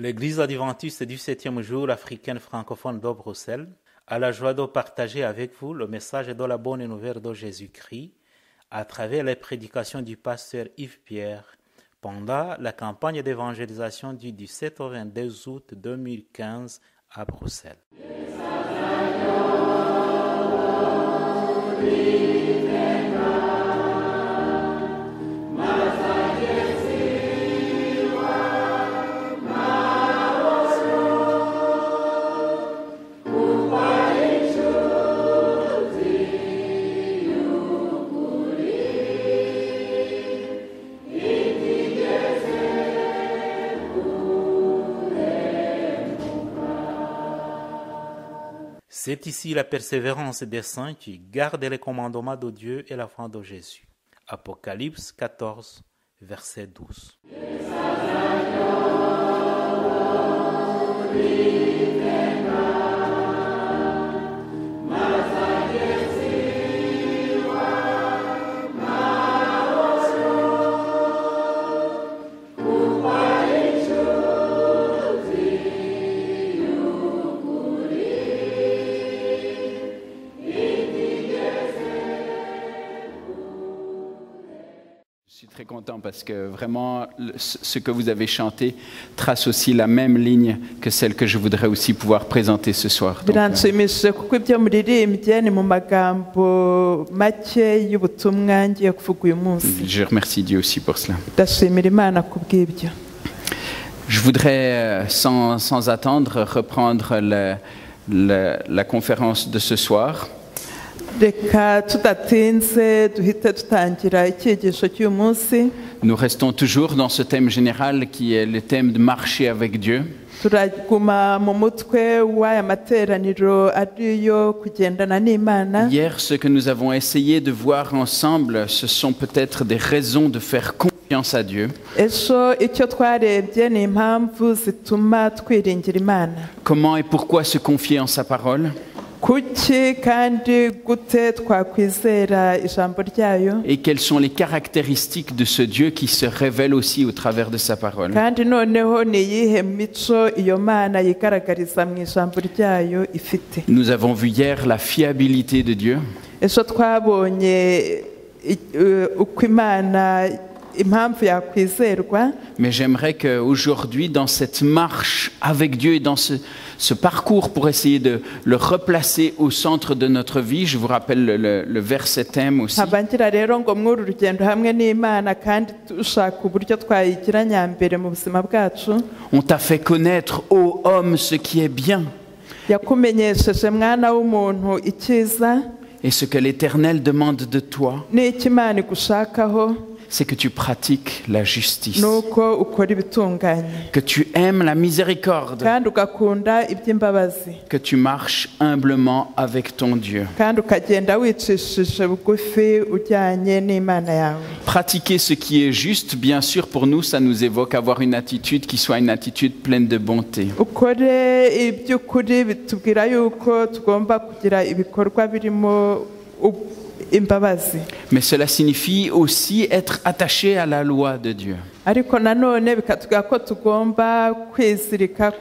L'Église adventiste du 7e jour africaine francophone de Bruxelles a la joie de partager avec vous le message de la bonne nouvelle de Jésus-Christ à travers les prédications du pasteur Yves Pierre pendant la campagne d'évangélisation du 17 au 22 août 2015 à Bruxelles. C'est ici la persévérance des saints qui gardent les commandements de Dieu et la foi de Jésus. Apocalypse 14, verset 12. Je suis très content parce que vraiment ce que vous avez chanté trace aussi la même ligne que celle que je voudrais aussi pouvoir présenter ce soir. Donc, biranshimishije kuko ibyo muririmbye ni mu magambo make y'ubutumwa ngiye kuvuga uyu munsi. je remercie Dieu aussi pour cela. Ndashimira Imana kubw'ibyo. Je voudrais sans attendre reprendre la conférence de ce soir. Reka tudatinze duhite tutangira icyigisho cy'uyu munsi. Nous restons toujours dans ce thème général qui est le thème de marcher avec Dieu. Turaguma mu mutwe w'aya materaniro ariyo kugendana n'Imana. Hier, ce que nous avons essayé de voir ensemble, ce sont peut-être des raisons de faire confiance à Dieu. Ejo icyo twarebye ni impamvu zituma twiringira Imana. Comment et pourquoi se confier en sa parole? Kuki kandi gute twakwizera ijambo ryayo? Et quelles sont les caractéristiques de ce Dieu qui se révèle aussi au travers de sa parole? Kandi noneho ni iyihe mico iyo Mana yigaragariza mu ijambo ryayo ifite? Nous avons vu hier la fiabilité de Dieu. Ejo twabonye uko Imana impamvu yakwizerwa. Mais j'aimerais qu'aujourd'hui, dans cette marche avec Dieu et dans ce parcours pour essayer de le replacer au centre de notre vie, je vous rappelle le verset thème aussi. Habangira rero ngo mwuru rugendo hamwe n'Imana kandi ushaka uburyo twayigira nyambere mu buzima bwacu. On t'a fait connaître, ô homme, ce qui est bien. Yakumenyesheje mwana w'umuntu icyiza. Et ce que l'Éternel demande de toi, n'icyo Imana igushakaho, c'est que tu pratiques la justice, nuko ukora ibitunganye, que tu aimes la miséricorde, kandi ugakunda iby'imbabazi, que tu marches humblement avec ton Dieu. kandi ukagenda wicishije bugufi ujyanye n'Imana yawe. Pratiquer ce qui est juste, bien sûr, pour nous, ça nous évoque avoir une attitude qui soit une attitude pleine de bonté. Ukore iby'ukuri bitubwira yuko tugomba kugira ibikorwa birimo imbabazi. Mais cela signifie aussi être attaché à la loi de Dieu. Ariko nanone bikatubwira ko tugomba kwizirika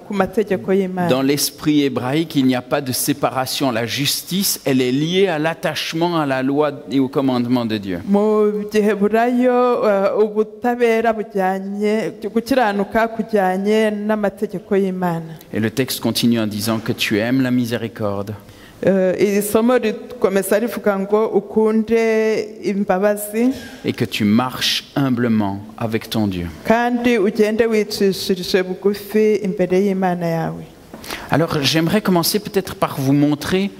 ku mategeko y'Imana. Dans l'esprit hébraïque, il n'y a pas de séparation. La justice, elle est liée à l'attachement à la loi et au commandement de Dieu. Mu giheburayo ubutabera bujyanye gukiranuka kujyanye n'amategeko y'Imana. Et le texte continue en disant que tu aimes la miséricorde. Iri somo rikomeza rivuga ngo ukunde imbabazi, et que tu marches humblement avec ton Dieu. kandi ugende wicishirije bugufi imbere y'Imana yawe. Alors j'aimerais commencer peut-être par vous montrer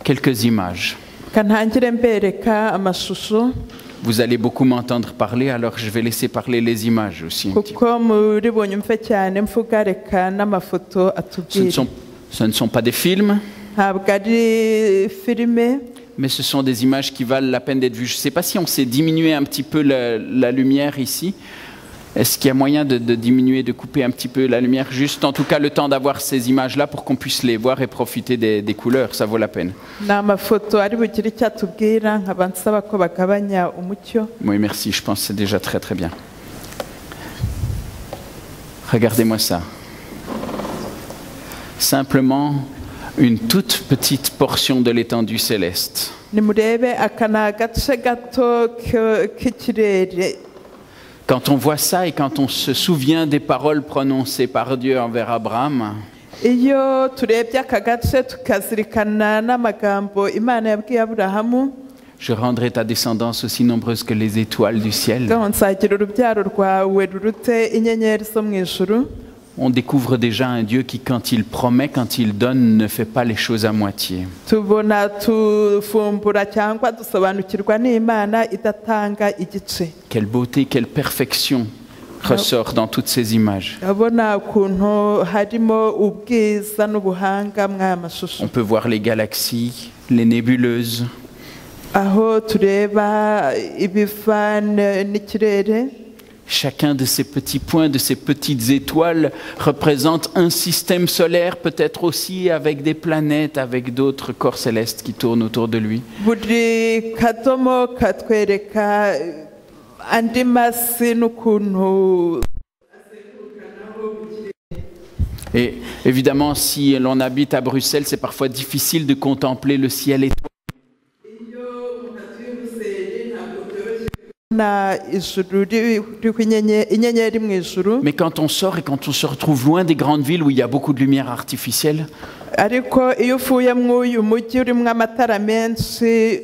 quelques images. Kantangire mbereka amashusho. Vous allez beaucoup m'entendre parler, alors je vais laisser parler les images aussi. Kuko muri bunyumve cyane mvuga reka n'amafoto atubwire. Ce ne sont pas des films. ntabwo ari filime mais ce sont des images qui valent la peine d'être vues. Je ne sais pas si on sait diminuer un petit peu la lumière ici. Est-ce qu'il y a moyen de diminuer, de couper un petit peu la lumière? Juste en tout cas le temps d'avoir ces images-là pour qu'on puisse les voir et profiter des couleurs, ça vaut la peine. ni amafoto ari bugire icyo atubwira nkaba nsaba ko bagabanya umucyo. Oui, merci, je pense que c'est déjà très très bien. Regardez-moi ça. Simplement une toute petite portion de l'étendue céleste. Nimurebe aka ni agace gato k'ikirere. Quand on voit ça et quand on se souvient des paroles prononcées par Dieu envers Abraham, Iyo turebye aka gace tukazirikana n'amagambo Imana yabwiye Aburahamu, je rendrai ta descendance aussi nombreuse que les étoiles du ciel. ngo nzagira urubyaro rwawe rurute inyenyeri zo mu ijuru. On découvre déjà un Dieu qui, quand il promet, quand il donne, ne fait pas les choses à moitié. Tubona tuvumbura cyangwa dusobanukirwa n'Imana idatanga igice. Quelle beauté, quelle perfection ressort dans toutes ces images. Urabona ukuntu harimo ubwiza n'ubuhanga mw'aya mashusho. On peut voir les galaxies, les nébuleuses. Aho tureba ibiva n'ikirere. Chacun de ces petits points, de ces petites étoiles représente un système solaire, peut-être aussi avec des planètes, avec d'autres corps célestes qui tournent autour de lui. Buri kadomo katwereka andi masi n'ukuntu. Et évidemment, si l'on habite à Bruxelles, c'est parfois difficile de contempler le ciel étoilé. Mais quand on sort et quand on se retrouve loin des grandes villes où il y a beaucoup de lumière artificielle, Ariko iyo uvuye mw'uyu mujyi urimo amatara menshi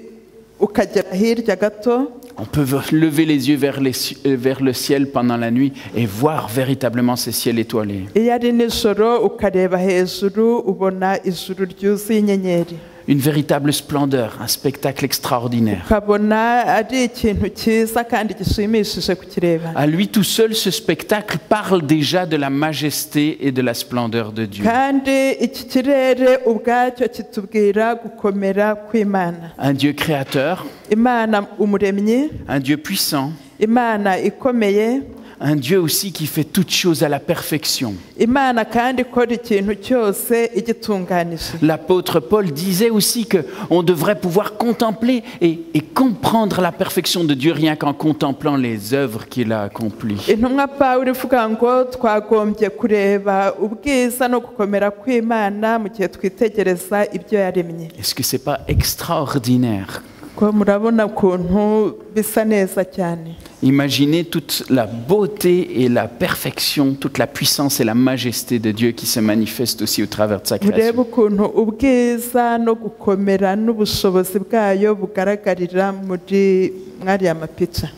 ukagera hirya gato, on peut lever les yeux vers le ciel pendant la nuit et voir véritablement ces ciels étoilés. iyo ari nijoro ukareba hejuru ubona ijuru ryuzuye inyenyeri. Une véritable splendeur, un spectacle extraordinaire. Ukabona ari ikintu cyiza kandi gishimishije kukireba. À lui tout seul, ce spectacle parle déjà de la majesté et de la splendeur de Dieu. Kandi iki kirere ubwacyo kitubwira gukomera kw'Imana. Un Dieu créateur, Imana umuremyi, un Dieu puissant, Imana ikomeye, un Dieu aussi qui fait toutes choses à la perfection. Imana kandi ikora ikintu cyose igitunganije. L'apôtre Paul disait aussi qu'on devrait pouvoir contempler et comprendre la perfection de Dieu rien qu'en contemplant les œuvres qu'il a accomplies. Intumwa Pawulo ivuga ngo twagombye kureba ubwiza no gukomera kw'Imana mu gihe twitegereza ibyo yaremye. Est-ce que c'est pas extraordinaire? Ko murabona ukuntu bisa neza cyane. Imaginez toute la beauté et la perfection, toute la puissance et la majesté de Dieu qui se manifeste aussi au travers de sa Murebe création. ukuntu ubwiza no gukomera n'ubushobozi bwayo bugaragarira muri mwariya mapica.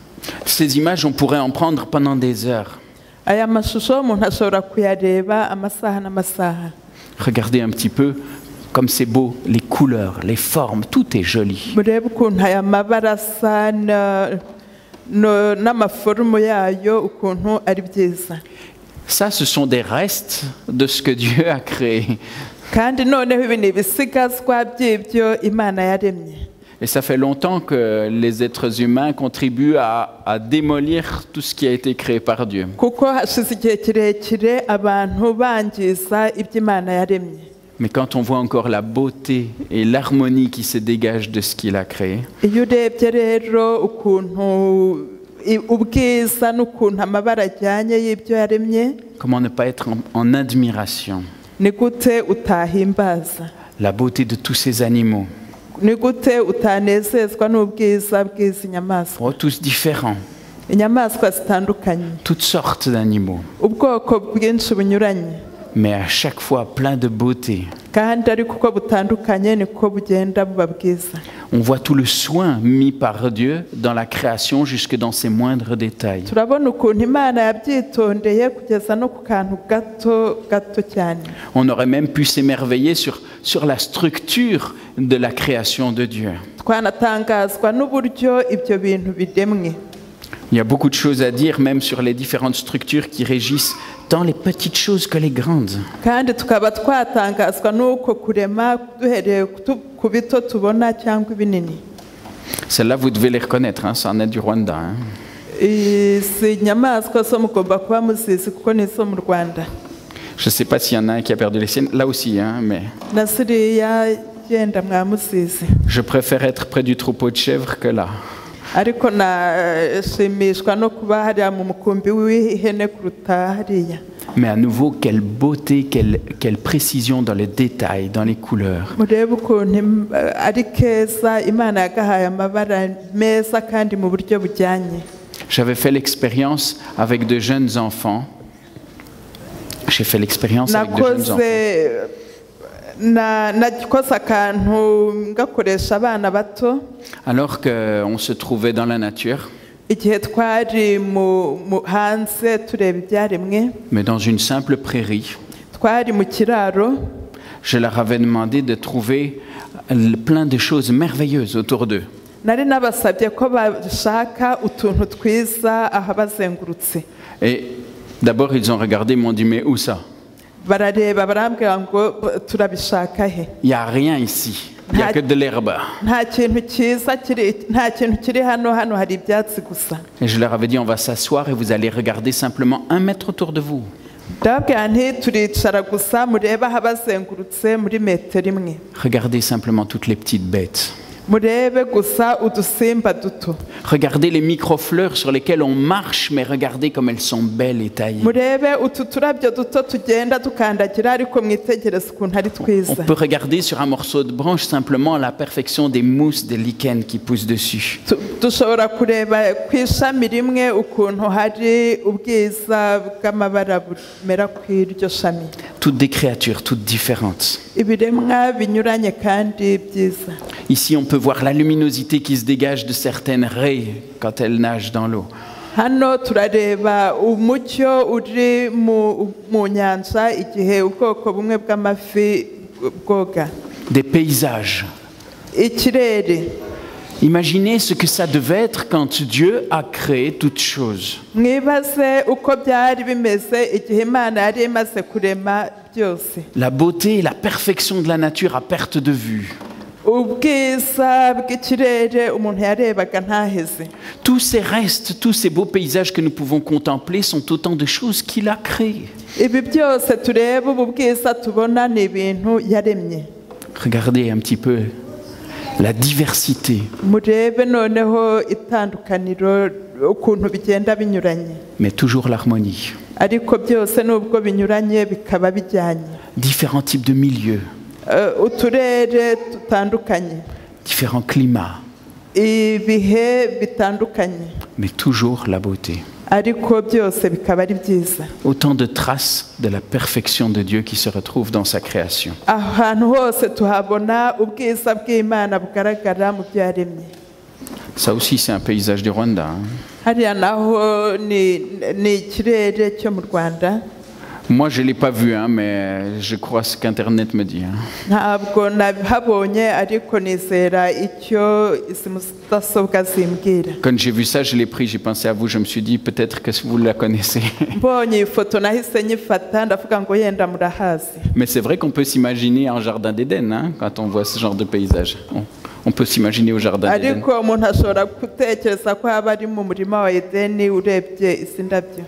Ces images, on pourrait en prendre pendant des heures. Aya mashusho umuntu ashobora kuyareba amasaha n'amasaha. Regardez un petit peu comme c'est beau, les couleurs, les formes, tout est joli. Murebe ukuntu aya mabara asa n'amaforume yayo ukuntu ari byiza. Ça, ce sont des restes de ce que Dieu a créé. Kandi noneho ibi ni ibisigazwa by'ibyo Imana yaremye. Et ça fait longtemps que les êtres humains contribuent à démolir tout ce qui a été créé par Dieu. Kuko hashize igihe kirekire abantu bangiza ibyo Imana yaremye. Mais quand on voit encore la beauté et l'harmonie qui se dégagent de ce qu'il a créé, Iyo urebye rero ukuntu ubwiza n'ukuntu amabara ajyanye y'ibyo yaremye, comment ne pas être en admiration? ni gute utahimbaza, La beauté de tous ces animaux, ni gute utanezezwa n'ubwiza bw'izi nyamaswa. oh, tous différents, Inyamaswa zitandukanye, toutes sortes d'animaux, ubwoko bwinshi bunyuranye, mais à chaque fois plein de beauté. kandi ariko uko butandukanye niko bugenda buba bwiza. On voit tout le soin mis par Dieu dans la création jusque dans ses moindres détails. Turabona ukuntu Imana yabyitondeye kugeza no ku kantu gato gato cyane. On aurait même pu s'émerveiller sur la structure de la création de Dieu. Twanatangazwa n'uburyo ibyo bintu bidemwe. Il y a beaucoup de choses à dire, même sur les différentes structures qui régissent tant les petites choses que les grandes. kandi tukaba twatangazwa n'uko kurema duhereye ku bito tubona cyangwa ibinini. Celles-là, vous devez les reconnaître, hein, ça en est du Rwanda. Hein. Izi nyamaswa zo mugomba kuba muzizi kuko ni izo mu Rwanda. Je ne sais pas s'il y en a un qui a perdu les siennes, là aussi, hein, mais Na ziriya genda mwamuzizi. je préfère être près du troupeau de chèvres que là. Ariko nashimishwa no kuba hariya mu mukumbi w'ihene kuruta hariya. Mais à nouveau, quelle beauté, quelle précision dans les détails, dans les couleurs. Murebe ukuntu ari keza Imana yagahaye amabara meza kandi mu buryo bujyanye. J'avais fait l'expérience avec de jeunes enfants. J'ai fait l'expérience avec de jeunes enfants. nakoze akantu ngakoresha abana bato. Alors qu'on se trouvait dans la nature, Igihe twari hanze tureba ibyaremwe, mais dans une simple prairie, twari mu kiraro. je leur avais demandé de trouver plein de choses merveilleuses autour d'eux. Nari nabasabye ko bashaka utuntu twiza ahabazengurutse. Et d'abord, ils ont regardé, m'ont dit, mais où ça? Barareba barambwira ngo turabishaka he. Il n'y a rien ici. Il n'y a que de l'herbe. Nta kintu cyiza kiri hano hari ibyatsi gusa. Et je leur avais dit, on va s'asseoir et vous allez regarder simplement 1 mètre autour de vous. Ndababwira nti turicara gusa murebe ahabazengurutse muri metero imwe. Regardez simplement toutes les petites bêtes. Murebe gusa udusimba duto. Regardez les microfleurs sur lesquelles on marche, mais regardez comme elles sont belles et taillées. Murebe utu turabyo duto tugenda tukandagira ariko mwitegereze ukuntu ari On twiza. peut regarder sur un morceau de branche simplement la perfection des mousses, des lichens qui poussent dessus. Dushobora kureba ku ishami rimwe ukuntu hari ubwiza bw'amabara bumera ku iryo shami. Toutes des créatures, toutes différentes. Ibiremwa binyuranye kandi byiza. Ici, on peut voir la luminosité qui se dégage de certaines raies quand elles nagent dans l'eau. Hano turareba umucyo uri mu nyanja igihe ubwoko bumwe bw'amafi bwoga. Des paysages. Ikirere. Imaginez ce que ça devait être quand Dieu a créé toutes choses. Mwibaze uko byari bimeze igihe Imana yari imaze kurema byose. La beauté et la perfection de la nature à perte de vue. Ubwiza bw'ikirere umuntu yarebaga ntaheze. Tous ces restes, tous ces beaux paysages que nous pouvons contempler sont autant de choses qu'il a créées. Ibi byose tureba ubu bwiza tubona ni ibintu yaremye. Regardez un petit peu la diversité. Murebe noneho itandukaniro ukuntu bigenda binyuranye. Mais toujours l'harmonie. Ariko byose nubwo binyuranye bikaba bijyanye. Différents types de milieux. Uturere tutandukanye. Différents climats. Ibihe bitandukanye. Mais toujours la beauté. Ariko byose bikaba ari byiza. Autant de traces de la perfection de Dieu qui se retrouvent dans sa création. Ahantu hose tuhabona ubwiza bw'Imana bugaragara mu byaremye. Ça aussi, c'est un paysage du Rwanda. Hein. Hariya naho ni ikirere cyo mu Rwanda. Moi, je ne l'ai pas vu, hein, mais je crois ce qu'Internet me dit. Hein. Ntabwo nabihabonye ariko nizera icyo izi mudasobwa zimbwira. Quand j'ai vu ça, je l'ai pris, j'ai pensé à vous, je me suis dit peut-être que vous la connaissez. Mbonye ifoto nahise nyifata ndavuga ngo yenda murahazi. Mais c'est vrai qu'on peut s'imaginer en jardin d'Éden, hein, quand on voit ce genre de paysage. On peut s'imaginer au jardin d'Éden. Ariko umuntu ashobora gutekereza ko haba ari mu murima wa Edeni urebye izi ndabyo.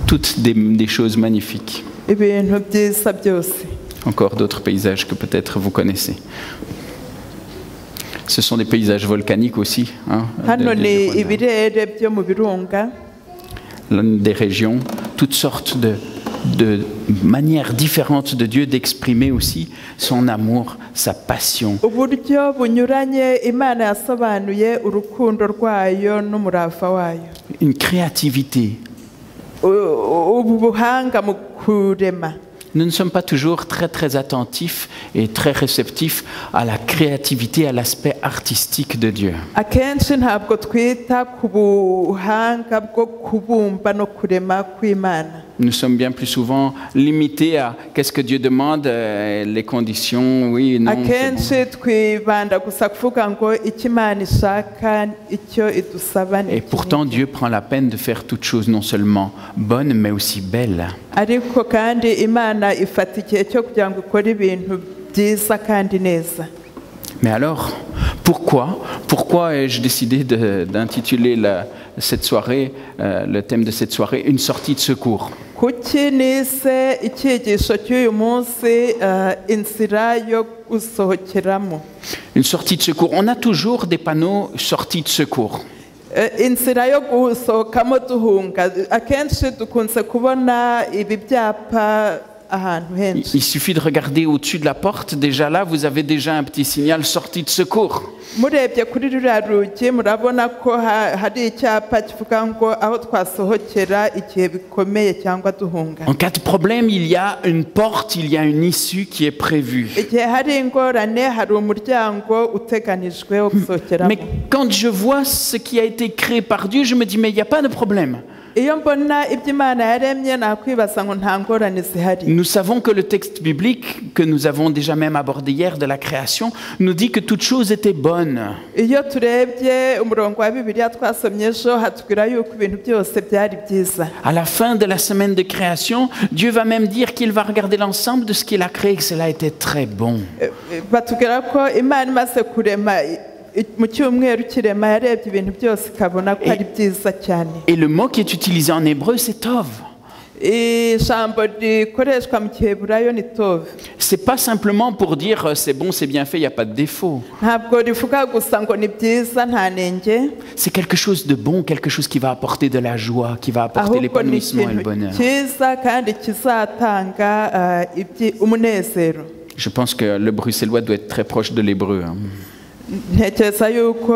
Toutes des choses magnifiques. Ibintu byiza byose. Encore d'autres paysages que peut-être vous connaissez. Ce sont des paysages volcaniques aussi. Hein, Hano ni ibirere byo mu birunga. Des régions, toutes sortes de manières différentes de Dieu d'exprimer aussi son amour, sa passion. Uburyo bunyuranye Imana yasobanuye urukundo rwayo n'umurava wayo. Une créativité. Ubuhanga mu kurema. Nous ne sommes pas toujours très attentifs et très réceptifs à la créativité, à l'aspect artistique de Dieu. Akenshi ntabwo twita ku buhanga bwo kubumba no kurema kw'Imana. Nous sommes bien plus souvent limités à qu'est-ce que Dieu demande, les conditions, oui, non. akenshi twibanda gusa kuvuga ngo icyo Imana ishaka icyo idusaba ni Et iki pourtant, n'iki. Dieu prend la peine de faire toutes choses non seulement bonnes, mais aussi belles. ariko kandi Imana ifata igihe cyo kugira ngo ikore ibintu byiza kandi neza. Mais alors, pourquoi ai-je décidé d'intituler cette soirée, le thème de cette soirée, une sortie de secours? kuki nise icyigisho cy'uyu munsi inzira yo gusohokeramo? Une sortie de secours. On a toujours des panneaux sortie de secours. inzira yo gusohokamo duhunga, akenshi dukunze kubona ibi byapa ahantu henshi. Il suffit de regarder au-dessus de la porte. Déjà là, vous avez déjà un petit signal sortie de secours. murebye kuri ruriya rugi murabona ko hari icyapa kivuga ngo aho twasohokera igihe bikomeye cyangwa duhunga. En cas de problème, il y a une porte, il y a une issue qui est prévue. igihe hari ingorane hari umuryango uteganijwe wo gusohokeramo. Mais quand je vois ce qui a été créé par Dieu, je me dis, mais il n'y a pas de problème. iyo mbona ibyo Imana yaremye nakwibaza ngo nta ngorane zihari. Nous savons que le texte biblique, que nous avons déjà même abordé hier de la création, nous dit que toute chose était bonne. iyo turebye umurongo wa Bibiliya twasomye ejo hatubwira yuko ibintu byose byari byiza. À la fin de la semaine de création, Dieu va même dire qu'il va regarder l'ensemble de ce qu'il a créé, que cela était très bon. batubwira ko Imana imaze kurema mu cyumweru kirema yarebye ibintu byose ikabona ko ari byiza cyane. Et le mot qui est utilisé en hébreu, c'est tov. ijambo rikoreshwa mu Giheburayo ni tov. C'est pas simplement pour dire c'est bon, c'est bien fait, il n'y a pas de défaut. ntabwo rivuga gusa ngo ni byiza nta nenge, C'est quelque chose de bon, quelque chose qui va apporter de la joie, qui va apporter ahubwo ni l'épanouissement et le ikintu bonheur. cyiza kandi kizatanga umunezero. Je pense que le bruxellois doit être très proche de l'hébreu. Hein. ntekereza yuko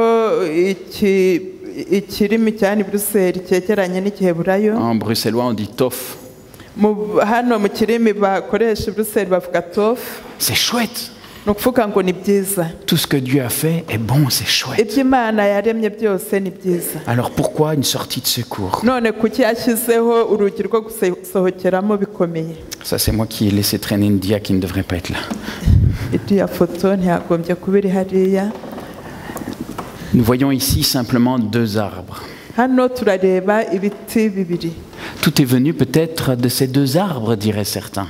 ikirimi cyane Buruseli cyegeranye n'Igiheburayo. En bruxellois, on dit tof. hano mu kirimi bakoresha Buruseli bavuga tof, C'est chouette. ni ukuvuga ngo ni byiza. Tout ce que Dieu a fait est bon, c'est chouette. ibyo Imana yaremye byose ni byiza. Alors pourquoi une sortie de secours? none kuki yashyizeho urugi rwo gusohokeramo bikomeye? Ça, c'est moi qui ai laissé traîner une dia qui ne devrait pas être là. iriya foto ntiyagombye kuba iri hariya. Nous voyons ici simplement deux arbres. hano turareba ibiti bibiri. Tout est venu peut-être de ces deux arbres, diraient certains.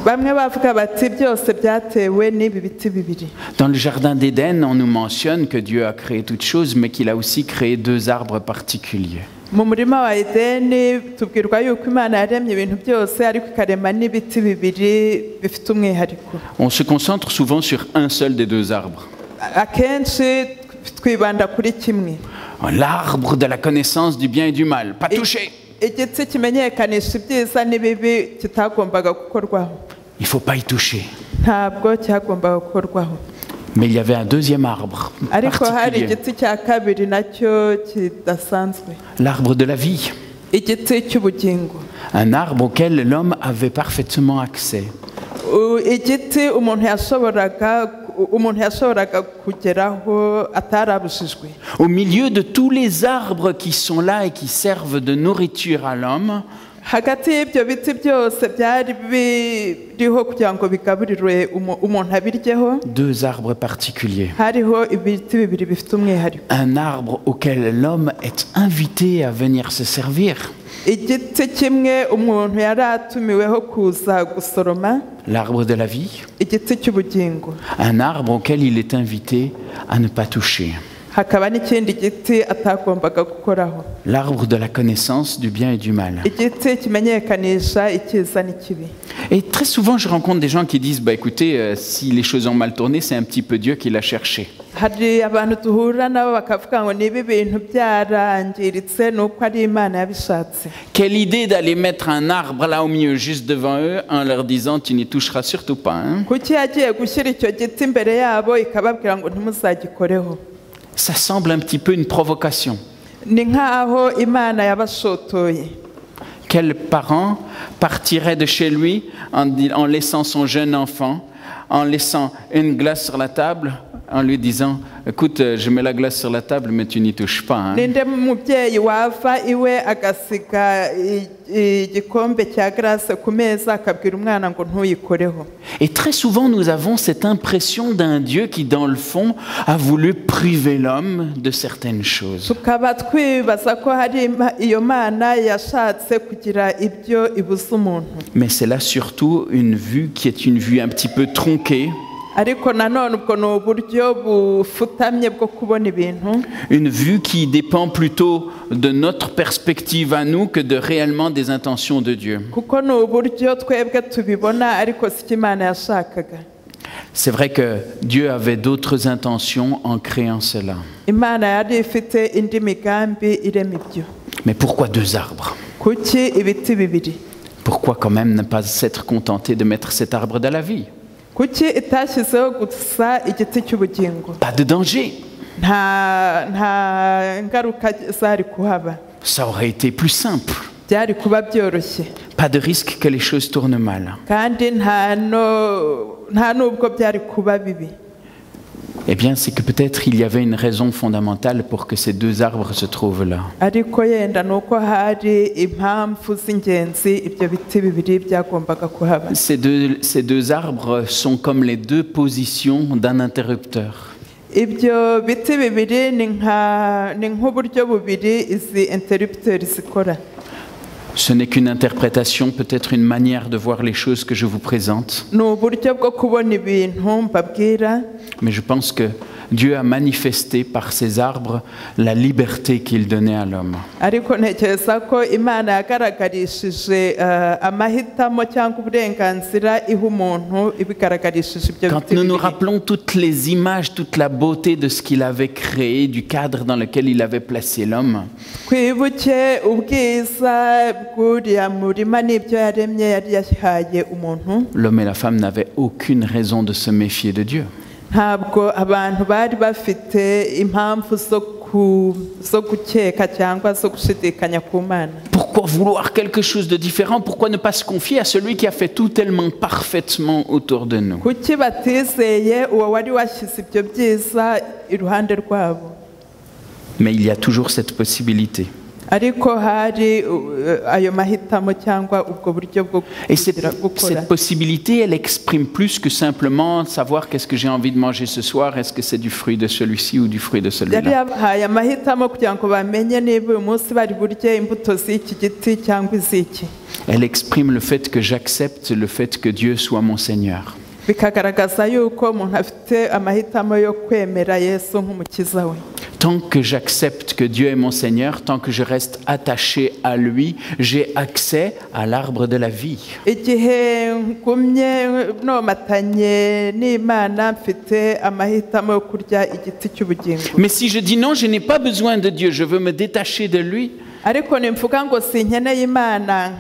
bamwe bavuga bati byose byatewe n'ibi biti bibiri. Dans le jardin d'Éden, on nous mentionne que Dieu a créé toutes choses, mais qu'il a aussi créé deux arbres particuliers. mu murima wa Edeni tubwirwa yuko Imana yaremye ibintu byose ariko ikarema n'ibiti bibiri bifite umwihariko. On se concentre souvent sur un seul des deux arbres. akenshi twibanda kuri kimwe. L'arbre de la connaissance du bien et du mal. Pas touché. igiti kimenyekanisha ibyiza n'ibibi kitagombaga gukorwaho. Il ne faut pas y toucher. ntabwo cyagombaga gukorwaho. Mais il y avait un deuxième arbre ariko hari particulier. igiti cya kabiri nacyo kidasanzwe, L'arbre de la vie. igiti cy'ubugingo. Un arbre auquel l'homme avait parfaitement accès. igiti umuntu yashoboraga kugeraho atarabujijwe. Au milieu de tous les arbres qui sont là et qui servent de nourriture à l'homme, hagati y'ibyo biti byose byari biriho kugira ngo bigaburirwe umuntu abiryeho, deux arbres particuliers. hariho ibiti bibiri bifite umwihariko. Un arbre auquel l'homme est invité à venir se servir. igiti kimwe umuntu yari atumiweho kuza gusoroma, L'arbre de la vie. igiti cy'ubugingo. Un arbre auquel il est invité à ne pas toucher. hakaba n'ikindi giti atagombaga gukoraho, L'arbre de la connaissance du bien et du mal. igiti kimenyekanisha icyiza n'ikibi. Et très souvent, je rencontre des gens qui disent, bah écoutez, si les choses ont mal tourné, c'est un petit peu Dieu qui l'a cherché. hari abantu duhura nabo bakavuga ngo niba ibintu byarangiritse ni uko ari Imana yabishatse. Quelle idée d'aller mettre un arbre là au milieu, juste devant eux, en leur disant, tu n'y toucheras surtout pas. Hein? kuki yagiye gushyira icyo giti imbere yabo ikababwira ngo ntimuzagikoreho? Ça semble un petit peu une provocation. ni nk'aho Imana yabashotoye. Quel parent partirait de chez lui en laissant son jeune enfant, en laissant une glace sur la table, en lui disant « Écoute, je mets la glace sur la table, mais tu n'y touches pas. Hein. » ninde mubyeyi wava iwe agasiga igikombe cya glace ku meza akabwira umwana ngo ntuyikoreho. Et très souvent, nous avons cette impression d'un Dieu qui, dans le fond, a voulu priver l'homme de certaines choses. tukaba twibaza ko hari iyo mana yashatse kugira ibyo ibuza umuntu. Mais c'est là surtout une vue qui est une vue un petit peu tronquée, ariko nanone ubwo ni uburyo bufutamye bwo kubona ibintu, une vue qui dépend plutôt de notre perspective à nous que de réellement des intentions de Dieu. kuko ni uburyo twebwe tubibona ariko si cyo Imana yashakaga. C'est vrai que Dieu avait d'autres intentions en créant cela. Imana yari ifite indi migambi irema ibyo. Mais pourquoi 2 arbres? kuki ibiti bibiri? Pourquoi quand même ne pas s'être contenté de mettre cet arbre de la vie? kuki itashyizeho gusa igiti cy'ubugingo? Pas de danger. nta ngaruka zari kuhaba, Ça aurait été plus simple. byari kuba byoroshye, Pas de risque que les choses tournent mal. kandi nta nubwo byari kuba bibi. Eh bien, c'est que peut-être il y avait une raison fondamentale pour que ces 2 arbres se trouvent là. ariko yenda ni uko hari impamvu z'ingenzi ibyo biti bibiri byagombaga kuhaba. Ces deux arbres sont comme les 2 positions d'un interrupteur. ibyo biti bibiri ni nk'uburyo bubiri izi interrupteurs zikora. Ce n'est qu'une interprétation, peut-être une manière de voir les choses que je vous présente. ni uburyo bwo kubona ibintu mbabwira, Mais je pense que Dieu a manifesté par ces arbres la liberté qu'il donnait à l'homme. ariko ntekereza ko Imana yagaragarishije amahitamo cyangwa uburenganzira iha umuntu ibigaragarishije ibyo Quand biti nous nous bibiri. rappelons toutes les images, toute la beauté de ce qu'il avait créé, du cadre dans lequel il avait placé l'homme, twibuke ubwiza bw'uriya murima n'ibyo yaremye yari yahaye umuntu, l'homme et la femme n'avaient aucune raison de se méfier de Dieu. ntabwo abantu bari bafite impamvu zo gukeka cyangwa zo gushidikanya ku Mana. Pourquoi vouloir quelque chose de différent? Pourquoi ne pas se confier à celui qui a fait tout tellement parfaitement autour de nous? kuki batizeye uwo wari washyize ibyo byiza iruhande rwabo? Mais il y a toujours cette possibilité. ariko hari ayo mahitamo cyangwa ubwo buryo bwo Et kugira gukora. cette possibilité, elle exprime plus que simplement savoir qu'est-ce que j'ai envie de manger ce soir, est-ce que c'est du fruit de celui-ci ou du fruit de yari celui-là. yabahaye amahitamo kugira ngo bamenye niba uyu munsi bari burye imbuto z'iki giti cyangwa iz'iki. Elle exprime le fait que j'accepte le fait que Dieu soit mon Seigneur. bikagaragaza yuko umuntu afite amahitamo yo kwemera Yesu nk'umukiza we. Tant que j'accepte que Dieu est mon Seigneur, tant que je reste attaché à lui, j'ai accès à l'arbre de la vie. igihe ngumye nomatanye n'Imana mfite amahitamo yo kurya igiti cy'ubugingo. Mais si je dis non, je n'ai pas besoin de Dieu, je veux me détacher de lui, ariko nimvuga ngo sinkeneye Imana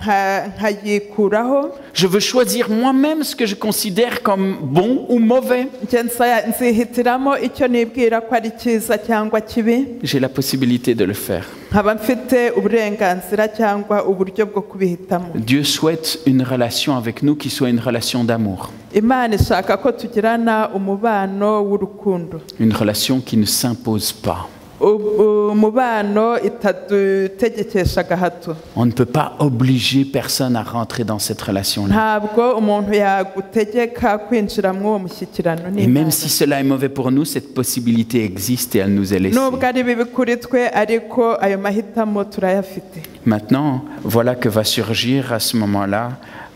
nkayikuraho, je veux choisir moi-même ce que je considère comme bon ou mauvais, njye nzihitiramo icyo nibwira ko ari cyiza cyangwa kibi, j'ai la possibilité de le faire. nkaba mfite uburenganzira cyangwa uburyo bwo kubihitamo. Dieu souhaite une relation avec nous qui soit une relation d'amour, Imana ishaka ko tugirana umubano w'urukundo, une relation qui ne s'impose pas. umubano itadutegekesha gahato. On ne peut pas obliger personne à rentrer dans cette relation-là. ntabwo umuntu yagutegeka kwinjira muri uwo mushyikirano Et même n'Imana. si cela est mauvais pour nous, cette possibilité existe et elle nous est laissée. nubwo ari bibi kuri twe ariko ayo mahitamo turayafite. Maintenant, voilà que va surgir à ce moment-là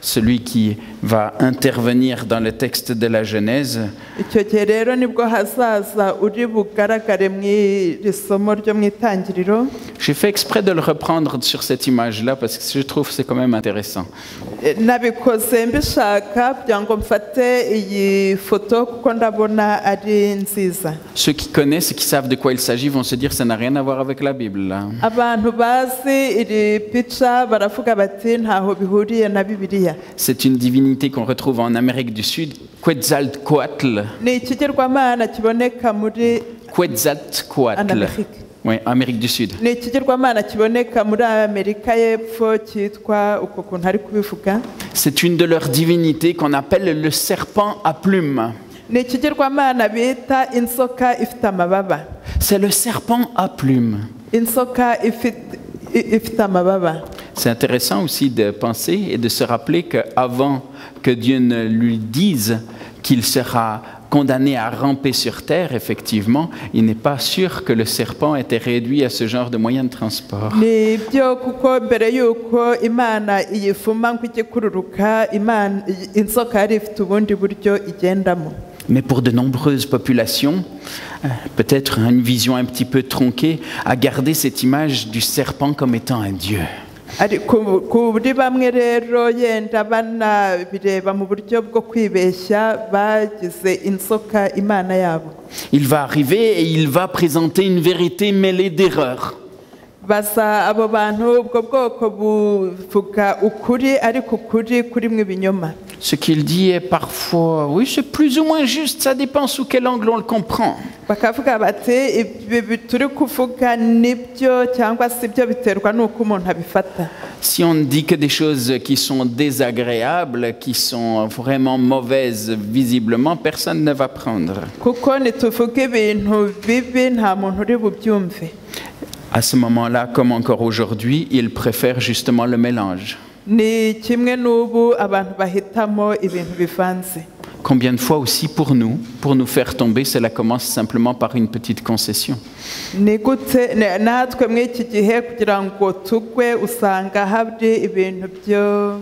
celui qui va intervenir dans le texte de la Genèse. icyo gihe rero nibwo hazaza uri bugaragare mu iri somo ryo mu itangiriro. J'ai fait exprès de le reprendre sur cette image-là parce que je trouve que c'est quand même intéressant. nabikoze mbishaka kugira ngo mfate iyi foto kuko ndabona ari nziza. Ceux qui connaissent et qui savent de quoi il s'agit vont se dire que ça n'a rien à voir avec la Bible, là. abantu bazi iri pica baravuga bati ntaho bihuriye na Bibiliya. C'est une divinité qu'on retrouve en Amérique du Sud, Quetzalcoatl. ni ikigirwamana kiboneka muri Quetzalcoatl. Amérique. Oui, Amérique du Sud. ni ikigirwamana kiboneka muri Amerika y'Epfo cyitwa uko kuntu ari kubivuga. C'est une de leurs divinités qu'on appelle le serpent à plumes. ni ikigirwamana bita inzoka ifite amababa. C'est le serpent à plumes. Inzoka ifite amababa. C'est intéressant aussi de penser et de se rappeler qu'avant que Dieu ne lui dise qu'il sera condamné à ramper sur terre, effectivement, il n'est pas sûr que le serpent était réduit à ce genre de moyen de transport. Ni byo kuko mbere yuko Imana iyifuma ngo ijye kururuka, inzoka yari ifite ubundi buryo igendamo. Mais pour de nombreuses populations, peut-être une vision un petit peu tronquée, a gardé cette image du serpent comme étant un dieu. Kuri bamwe rero yenda banabireba mu buryo bwo kwibeshya bagize inzoka imana yabo. Il va arriver et il va présenter une vérité mêlée d'erreurs. Basa abo bantu ubwo bwoko buvuga ukuri ariko ukuri kurimwe ibinyoma. Ce qu'il dit est parfois, oui, c'est plus ou moins juste, ça dépend sous quel angle on le comprend. Bakavuga bati ibi turi kuvuga nibyo cyangwa si byo biterwa n'uko umuntu abifata. Si on ne dit que des choses qui sont désagréables, qui sont vraiment mauvaises visiblement, personne ne va prendre. Kuko nituvuga ibintu bibi nta muntu uri bubyumve. À ce moment-là, comme encore aujourd'hui, il préfère justement le mélange. Ni kimwe n'ubu abantu bahitamo ibintu bivanze. Combien de fois aussi pour nous faire tomber, cela commence simplement par une petite concession. Ni gute natwe muri iki gihe kugira ngo tugwe usanga hari ibintu byo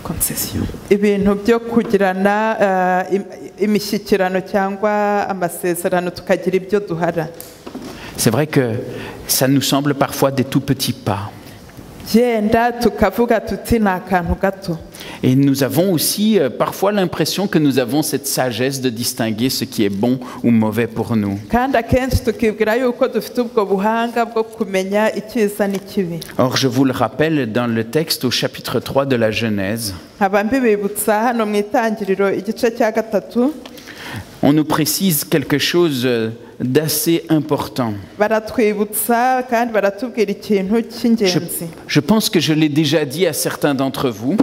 concession, ibintu byo kugirana imishyikirano cyangwa amasezerano tukagira ibyo duhara. C'est vrai que ça nous semble parfois des tout petits pas. Et nous avons aussi parfois l'impression que nous avons cette sagesse de distinguer ce qui est bon ou mauvais pour nous. Or, je vous le rappelle dans le texte au chapitre 3 de la Genèse, on nous précise quelque chose d'assez important. Je pense que je l'ai déjà dit à certains d'entre vous.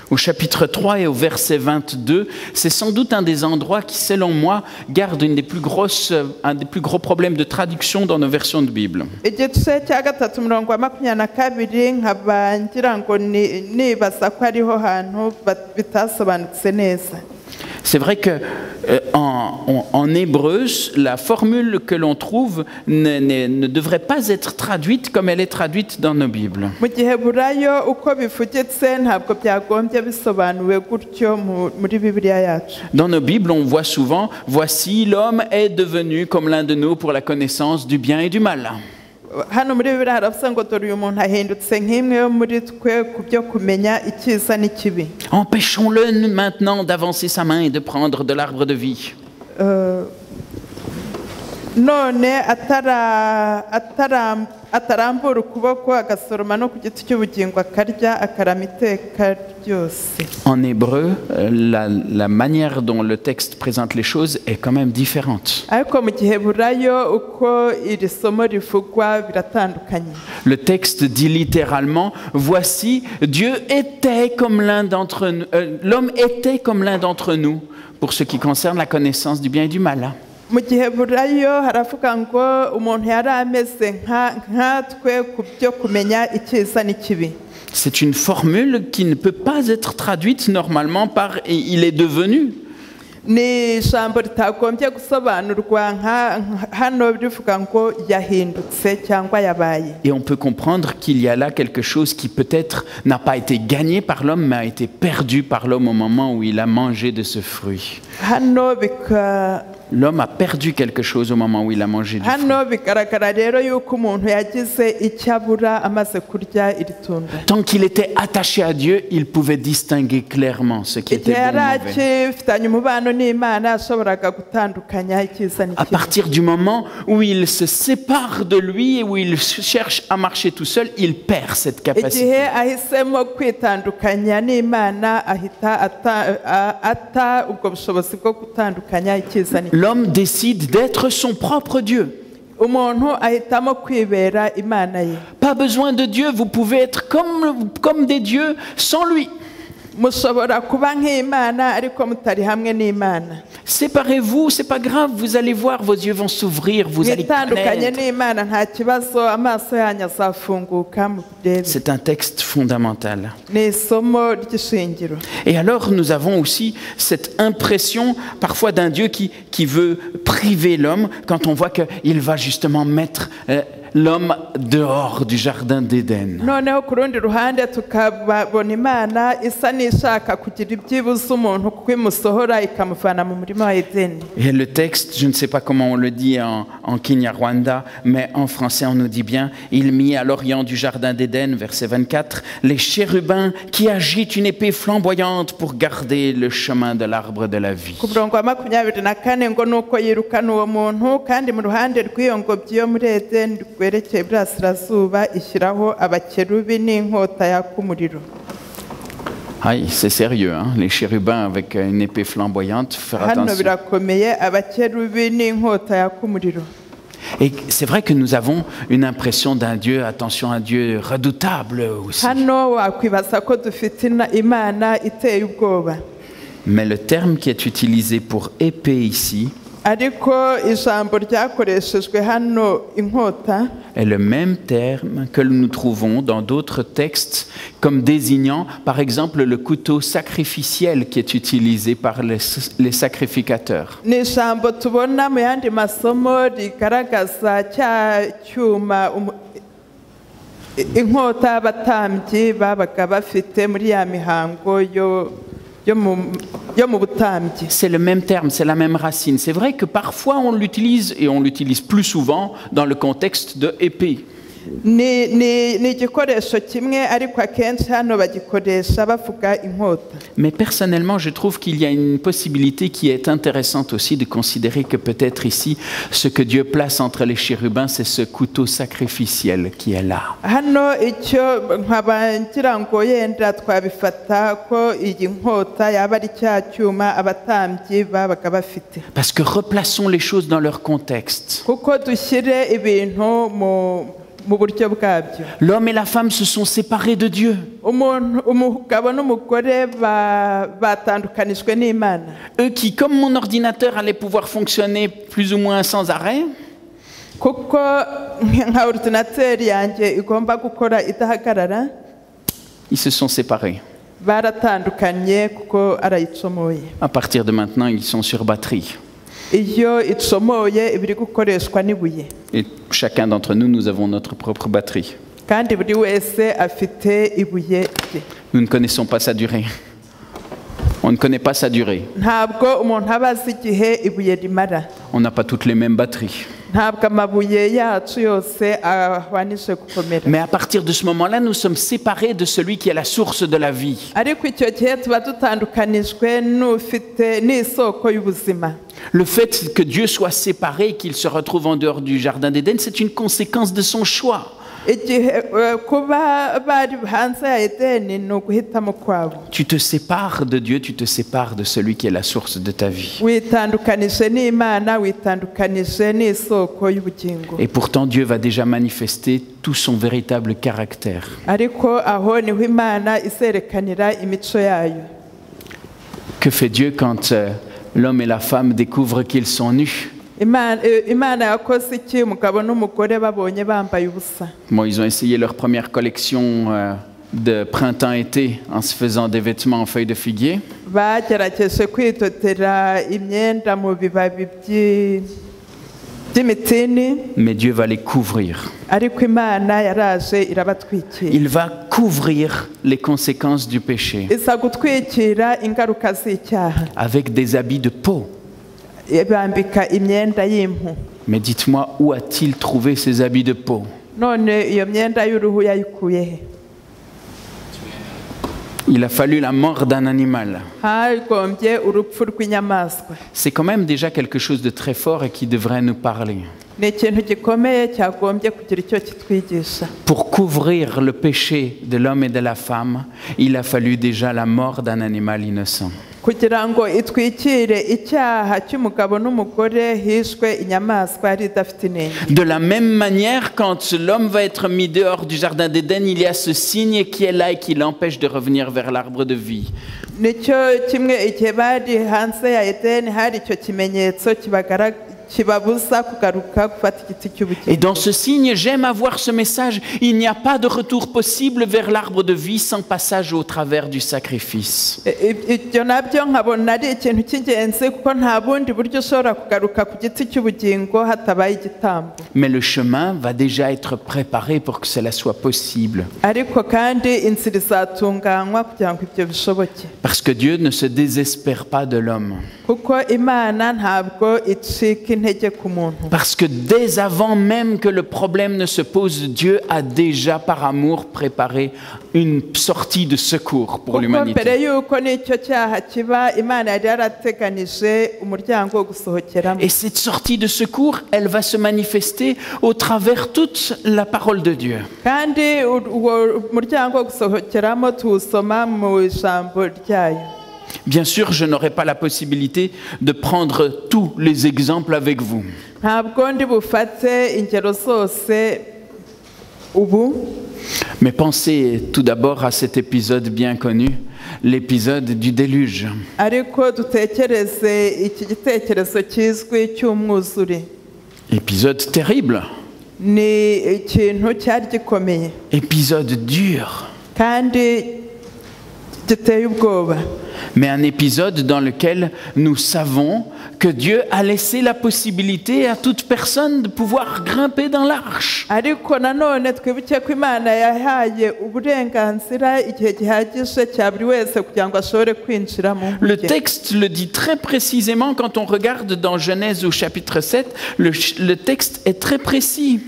Au chapitre 3 et au verset 22, c'est sans doute un des endroits qui, selon moi, garde un des plus gros problèmes de traduction dans nos versions de Bible. C'est vrai que en hébreu, la formule que l'on trouve ne devrait pas être traduite comme elle est traduite dans nos Bibles. Dans nos Bibles, on voit souvent « Voici, l'homme est devenu comme l'un de nous pour la connaissance du bien et du mal ». Empêchons-le maintenant d'avancer sa main et de prendre de l'arbre de vie. En hébreu, la manière dont le texte présente les choses est quand même différente. Le texte dit littéralement « Voici, Dieu était comme l'un d'entre nous, l'homme était comme l'un d'entre nous pour ce qui concerne la connaissance du bien et du mal. » C'est une formule qui ne peut pas être traduite normalement par « il est devenu ». Et on peut comprendre qu'il y a là quelque chose qui peut-être n'a pas été gagné par l'homme, mais a été perdu par l'homme au moment où il a mangé de ce fruit. L'homme a perdu quelque chose au moment où il a mangé du fruit. Tant qu'il était attaché à Dieu, il pouvait distinguer clairement ce qui était bon et mauvais. À partir du moment où il se sépare de lui et où il cherche à marcher tout seul, il perd cette capacité. L'homme décide d'être son propre Dieu. Pas besoin de Dieu, vous pouvez être comme des dieux sans lui. mushobora kuba nk'Imana ariko mutari hamwe n'Imana. Séparez-vous, c'est pas grave, vous allez voir, vos yeux vont s'ouvrir, vous allez Mwitandukanye connaître. n'Imana nta kibazo, amaso yanyu azafunguka mubirebe. C'est un texte fondamental. Ni isomo ry'ishingiro. Et alors nous avons aussi cette impression parfois d'un Dieu qui veut priver l'homme quand on voit qu'il va justement mettre l'homme dehors du jardin d'Éden. Noneho ku rundi ruhande tukabona Imana isa n'ishaka kugira ibyibuze umuntu kuko imusohora ikamuvana mu murima wa Edeni. Et le texte, je ne sais pas comment on le dit en Kinyarwanda, mais en français on nous dit bien, il mit à l'orient du jardin d'Éden, verset 24, les chérubins qui agitent une épée flamboyante pour garder le chemin de l'arbre de la vie. Ku murongo wa 24 ngo nuko yirukana uwo muntu kandi mu ruhande rw'iyo ngobyi yo muri Edeni rwerekeye iburasirazuba ishyiraho abakerubi n'inkota yaka umuriro. Aïe, c'est sérieux, hein? Les chérubins avec une épée flamboyante, faire Hano attention. birakomeye abakerubi n'inkota yaka umuriro. Et c'est vrai que nous avons une impression d'un Dieu, attention, un Dieu redoutable aussi. Hano wakwibaza ko dufite Imana iteye ubwoba. Mais le terme qui est utilisé pour épée ici Ariko ijambo ryakoreshejwe hano inkota est le même terme que nous trouvons dans d'autres textes comme désignant par exemple le couteau sacrificiel qui est utilisé par les sacrificateurs. ni ijambo tubona mu yandi masomo rigaragaza cya cyuma inkota y'abatambyi babaga bafite muri ya mihango yo mu butambyi. C'est le même terme, c'est la même racine. C'est vrai que parfois on l'utilise et on l'utilise plus souvent dans le contexte de épée. ni igikoresho kimwe ariko akenshi hano bagikoresha bavuga inkota. Mais personnellement, je trouve qu'il y a une possibilité qui est intéressante aussi de considérer que peut-être ici, ce que Dieu place entre les chérubins, c'est ce couteau sacrificiel qui est là. Hano icyo nkaba ngira ngo yenda twabifata ko iyi nkota yaba ari cya cyuma abatambyi babaga bafite. Parce que replaçons les choses dans leur contexte. Kuko dushyire ibintu mu buryo bwabyo. L'homme et la femme se sont séparés de Dieu. Umugabo n'umugore batandukanijwe n'Imana. Eux qui, comme mon ordinateur, allaient pouvoir fonctionner plus ou moins sans arrêt, Kuko nka ordinateur yanjye igomba gukora idahagarara. ils se sont séparés. Baratandukanye kuko arayicomoye. À partir de maintenant, ils sont sur batterie. Iyo icomoye ibiri gukoreshwa n'ibuye. Et chacun d'entre nous, nous avons notre propre batterie. Kandi buri wese afite ibuye rye. Nous ne connaissons pas sa durée. On ne connaît pas sa durée. Ntabwo umuntu aba azi igihe ibuye rimara. On n'a pas toutes les mêmes batteries. Ntabwo amabuye yacu yose ahwanije gukomera. Mais à partir de ce moment-là, nous sommes séparés de celui qui est la source de la vie. Ariko icyo gihe tuba dutandukanijwe n'ufite n'isoko y'ubuzima. Le fait que Dieu soit séparé, qu'il se retrouve en dehors du jardin d'Éden, c'est une conséquence de son choix. Igihe kuba bari hanze ya Edeni ni uguhitamo kwabo. Tu te sépares de Dieu, tu te sépares de celui qui est la source de ta vie. Witandukanije n'Imana, witandukanije n'isoko y'ubugingo. Et pourtant, Dieu va déjà manifester tout son véritable caractère. Ariko aho niho Imana izerekanira imico yayo. Que fait Dieu quand l'homme et la femme découvrent qu'ils sont nus? Imana yakoze iki umugabo n'umugore babonye bambaye ubusa? Bon, ils ont essayé leur première collection de printemps-été en se faisant des vêtements en feuilles de figuier. Bagerageje kwitotera imyenda mu bibabi by'imitini. Mais Dieu va les couvrir. Ariko Imana yaraje irabatwikira. Il va couvrir les conséquences du péché Isa gutwikira ingaruka z'icyaha. avec des habits de peau. Bambika imyenda y'impu. Mais dites-moi, où a-t-il trouvé ces habits de peau? None iyo myenda y'uruhu yayikuye he? Il a fallu la mort d'un animal. Hagombye urupfu rw'inyamaswa. C'est quand même déjà quelque chose de très fort et qui devrait nous parler. Ni ikintu gikomeye cyagombye kugira icyo kitwigisha. Pour couvrir le péché de l'homme et de la femme, il a fallu déjà la mort d'un animal innocent. kugira ngo itwikire icyaha cy'umugabo n'umugore hishwe inyamaswa yari idafite inenge. De la même manière, quand l'homme va être mis dehors du jardin d'Éden, il y a ce signe qui est là et qui l'empêche de revenir vers l'arbre de vie. Nicyo kimwe igihe bari hanze ya Edeni hari icyo kimenyetso kibabuza kugaruka gufata igiti cy'ubugingo. Et dans ce signe, j'aime avoir ce message. Il n'y a pas de retour possible vers l'arbre de vie sans passage au travers du sacrifice. Ibyo nabyo nkabona ari ikintu cy'ingenzi kuko nta bundi buryo ushobora kugaruka ku giti cy'ubugingo hatabaye igitambo. Mais le chemin va déjà être préparé pour que cela soit possible. Ariko kandi inzira izatunganywa kugira ngo ibyo bishoboke. Parce que Dieu ne se désespère pas de l'homme. Kuko Imana ntabwo icika intege ku muntu. Parce que dès avant même que le problème ne se pose, Dieu a déjà par amour préparé une sortie de secours pour l'humanité. Kuko mbere yuko n'icyo cyaha kiba Imana yari yarateganije umuryango wo gusohokeramo. Et cette sortie de secours, elle va se manifester au travers toute la parole de Dieu. Kandi uwo muryango wo gusohokeramo tuwusoma mu ijambo ryayo. Bien sûr, je n'aurai pas la possibilité de prendre tous les exemples avec vous. Ntabwo ndi bufate ingero zose ubu. Mais pensez tout d'abord à cet épisode bien connu, l'épisode du déluge. Ariko dutekereze iki gitekerezo kizwi cy'umwuzure. Épisode terrible. Ni ikintu cyari gikomeye. Épisode dur. Kandi giteye ubwoba. Mais un épisode dans lequel nous savons que Dieu a laissé la possibilité à toute personne de pouvoir grimper dans l'arche. Ariko nanone twibuke ko Imana yahaye uburenganzira igihe gihagije cya buri wese kugira ngo ashobore kwinjira mu nkuge. Le texte le dit très précisément quand on regarde dans Genèse au chapitre 7, le texte est très précis.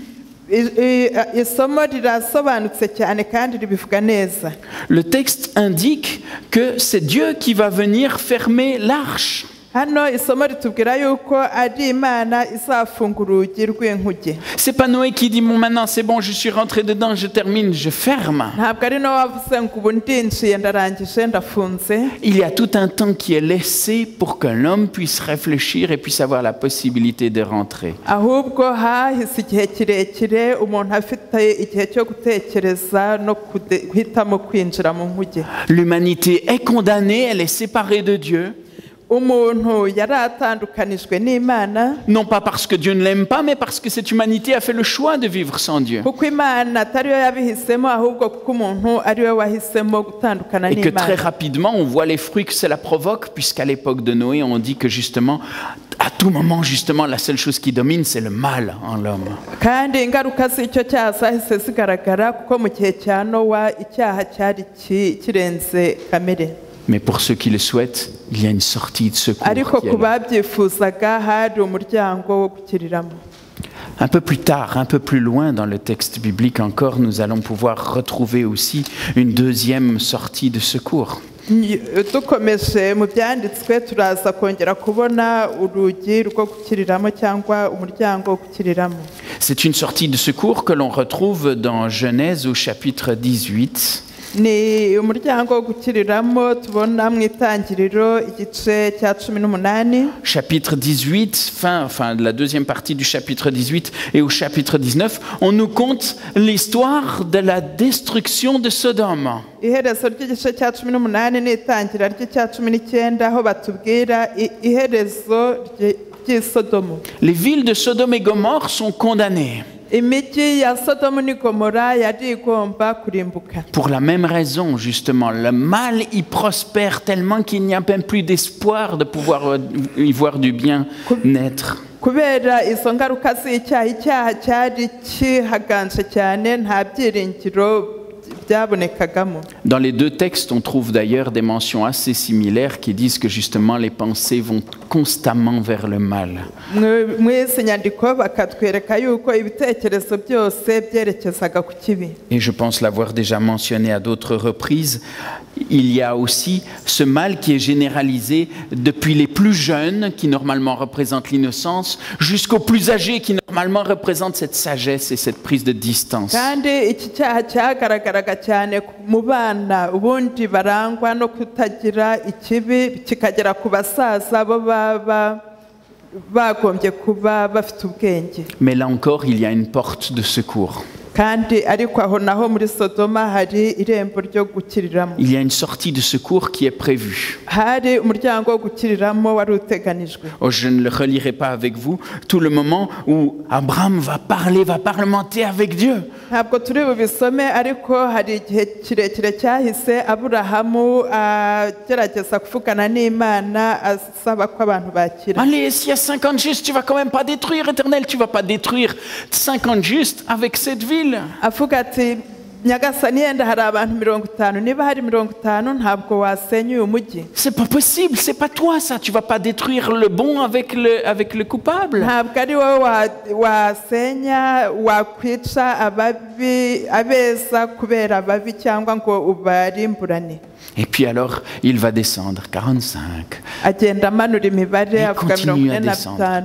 Isomo rirasobanutse cyane kandi ribivuga neza. Le texte indique que c'est Dieu qui va venir fermer l'arche. Hano isomo ritubwira yuko ari Imana izafungura urugi rw'inkuge. C'est pas Noé qui dit bon maintenant c'est bon je suis rentré dedans je termine je ferme. Ntabwo ari Nowa wavuze ngo ubu ndinjiye ndarangije ndafunze. Il y a tout un temps qui est laissé pour que l'homme puisse réfléchir et puisse avoir la possibilité de rentrer. Ahubwo hahise igihe kirekire umuntu afite igihe cyo gutekereza no guhitamo kwinjira mu nkuge. L'humanité est condamnée, elle est séparée de Dieu. Umuntu yari atandukanijwe n'Imana. Non pas parce que Dieu ne l'aime pas, mais parce que cette humanité a fait le choix de vivre sans Dieu. Kuko Imana atariyo yabihisemo ahubwo kuko umuntu ariwe wahisemo gutandukana Et que très n'Imana. rapidement, on voit les fruits que cela provoque, puisqu'à l'époque de Noé, on dit que justement, à tout moment, justement, la seule chose qui domine, c'est le mal en l'homme. Kandi ingaruka z'icyo cyaha zahise zigaragara kuko mu gihe cya Nowa icyaha cyari kirenze kamere. Mais pour ceux qui le souhaitent, il y a une sortie de secours. Ariko qui est ku là. babyifuzaga hari umuryango wo gukiriramo. Un peu plus tard, un peu plus loin dans le texte biblique encore, nous allons pouvoir retrouver aussi une deuxième sortie de secours. Dukomeje mu byanditswe turaza kongera kubona urugi rwo gukiriramo cyangwa umuryango wo gukiriramo. C'est une sortie de secours que l'on retrouve dans Genèse au chapitre 18. Ni umuryango wo gukiriramo tubona mu itangiriro igice cya 18. Chapitre 18, fin de la deuxième partie du chapitre 18 et au chapitre 19, on nous conte l'histoire de la destruction de Sodome. Iherezo ry'igice cya 18 n'itangira ry'icya 19 aho batubwira iherezo ry'isodomu. Les villes de Sodome et Gomorrhe sont condamnées. Imijyi ya Sodomu ni Gomora yari igomba kurimbuka. Pour la même raison, justement, le mal y prospère tellement qu'il n'y a même plus d'espoir de pouvoir y voir du bien naître. Kubera izo ngaruka z'icyaha cyari kihaganje cyane nta byiringiro byabonekagamo. Dans les deux textes, on trouve d'ailleurs des mentions assez similaires qui disent que justement les pensées vont constamment vers le mal. Mw'izi nyandiko bakatwereka yuko ibitekerezo byose byerekezaga ku kibi. Et je pense l'avoir déjà mentionné à d'autres reprises, il y a aussi ce mal qui est généralisé depuis les plus jeunes, qui normalement représentent l'innocence, jusqu'aux plus âgés, qui normalement normalement représente cette sagesse et cette prise de distance. kandi iki cyaha cyagaragaraga cyane mu bana ubundi barangwa no kutagira ikibi kikagera ku basaza bo baba bagombye kuba bafite ubwenge. Mais là encore, il y a une porte de secours. kandi ariko aho naho muri Sodoma hari irembo ryo gukiriramo. Il y a une sortie de secours qui est prévue. hari umuryango wo gukiriramo wari uteganijwe. Oh, je ne le relirai pas avec vous. Tout le moment où Abraham va parler, va parlementer avec Dieu. ntabwo turi bubisome ariko hari igihe kirekire cyahise Aburahamu agerageza kuvugana n'Imana asaba ko abantu bakira. Allez, s'il y a 50 justes, tu vas quand même pas détruire, Éternel, tu vas pas détruire 50 justes avec cette ville. avuga ati nyagasani yenda hari abantu 50 niba hari 50 ntabwo wasenya uyu mujyi. C'est pas possible, c'est pas toi ça, tu vas pas détruire le bon avec le coupable. ntabwo ari wowe wasenya wakwica ababi abeza kubera ababi cyangwa ngo ubarimburane. Et puis alors, il va descendre 45. agenda amanura imibare avuga 45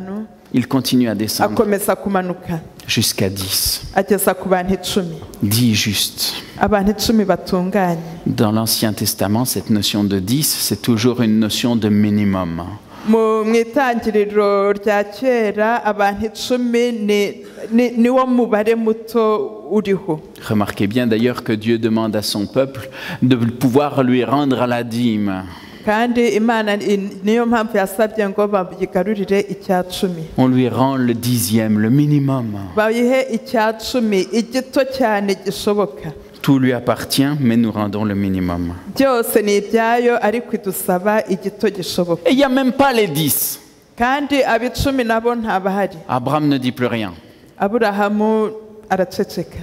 Il continue à descendre akomeza kumanuka jusqu'à 10. ageza ku bantu 10. 10 justes. abantu 10 batunganye. Dans l'Ancien Testament, cette notion de 10, c'est toujours une notion de minimum. mu itangiriro rya kera abantu 10 niwo mubare muto uriho. Remarquez bien d'ailleurs que Dieu demande à son peuple de pouvoir lui rendre la dîme. kandi Imana niyo mpamvu yasabye ngo bayigarurire icya 10. On lui rend le 10e, le minimum. bayihe icya 10 igito cyane gishoboka. Tout lui appartient, mais nous rendons le minimum. byose ni ibyayo ariko idusaba igito gishoboka. Et il n'y a même pas les 10. kandi ab'icumi nabo ntabahari. Abraham ne dit plus rien. Aburahamu araceceka.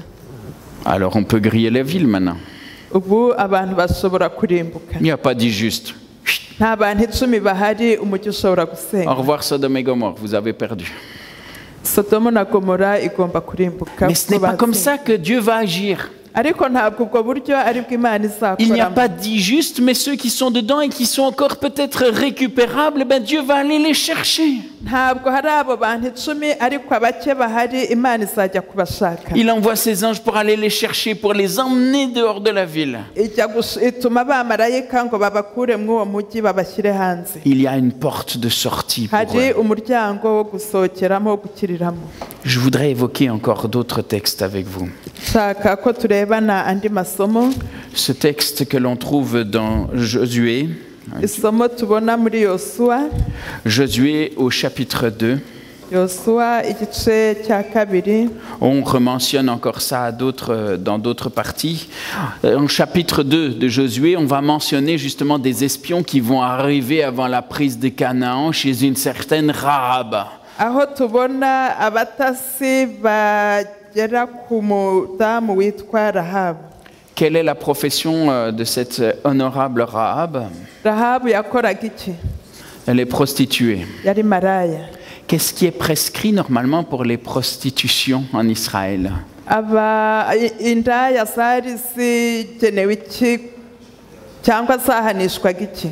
Alors on peut griller les villes maintenant. ubu abantu bashobora kurimbuka. Il n'y a pas 10 justes. nta bantu 10 bahari umujyi ushobora gusenya. Au revoir Sodome et Gomorrhe, vous avez perdu. Sodoma na Gomora igomba kurimbuka. Mais ce n'est pas comme ça que Dieu va agir. ariko ntabwo ubwo buryo ari bwo Imana Il n'y a izakoramo. pas 10 justes, mais ceux qui sont dedans et qui sont encore peut-être récupérables, ben Dieu va aller les chercher. ntabwo hari abo bantu 10 ariko abake bahari Imana izajya kubashaka. Il envoie ses anges pour aller les chercher, pour les emmener dehors de la ville. ituma abamarayika ngo babakure muri uwo mujyi babashyire hanze. Il y a une porte de sortie pour hari eux. umuryango wo gusohokeramo wo gukiriramo. Je voudrais évoquer encore d'autres textes avec vous. nshaka ko turebana andi masomo. Ce texte que l'on trouve dans Josué, isomo tubona muri Yosuwa. Josué au chapitre 2. Yosuwa igice cya 2. On rementionne encore ça dans d'autres parties. En chapitre 2 de Josué, on va mentionner justement des espions qui vont arriver avant la prise de Canaan chez une certaine Rahab. aho tubona abatasi bagera ku mudamu witwa Rahabu. Quelle est la profession de cette honorable Rahab? Rahabu yakoraga iki? Elle est prostituée. yari maraya. Qu'est-ce qui est prescrit normalement pour les prostitutions en Israël? indaya zari zigenewe iki cyangwa zahanishwaga iki?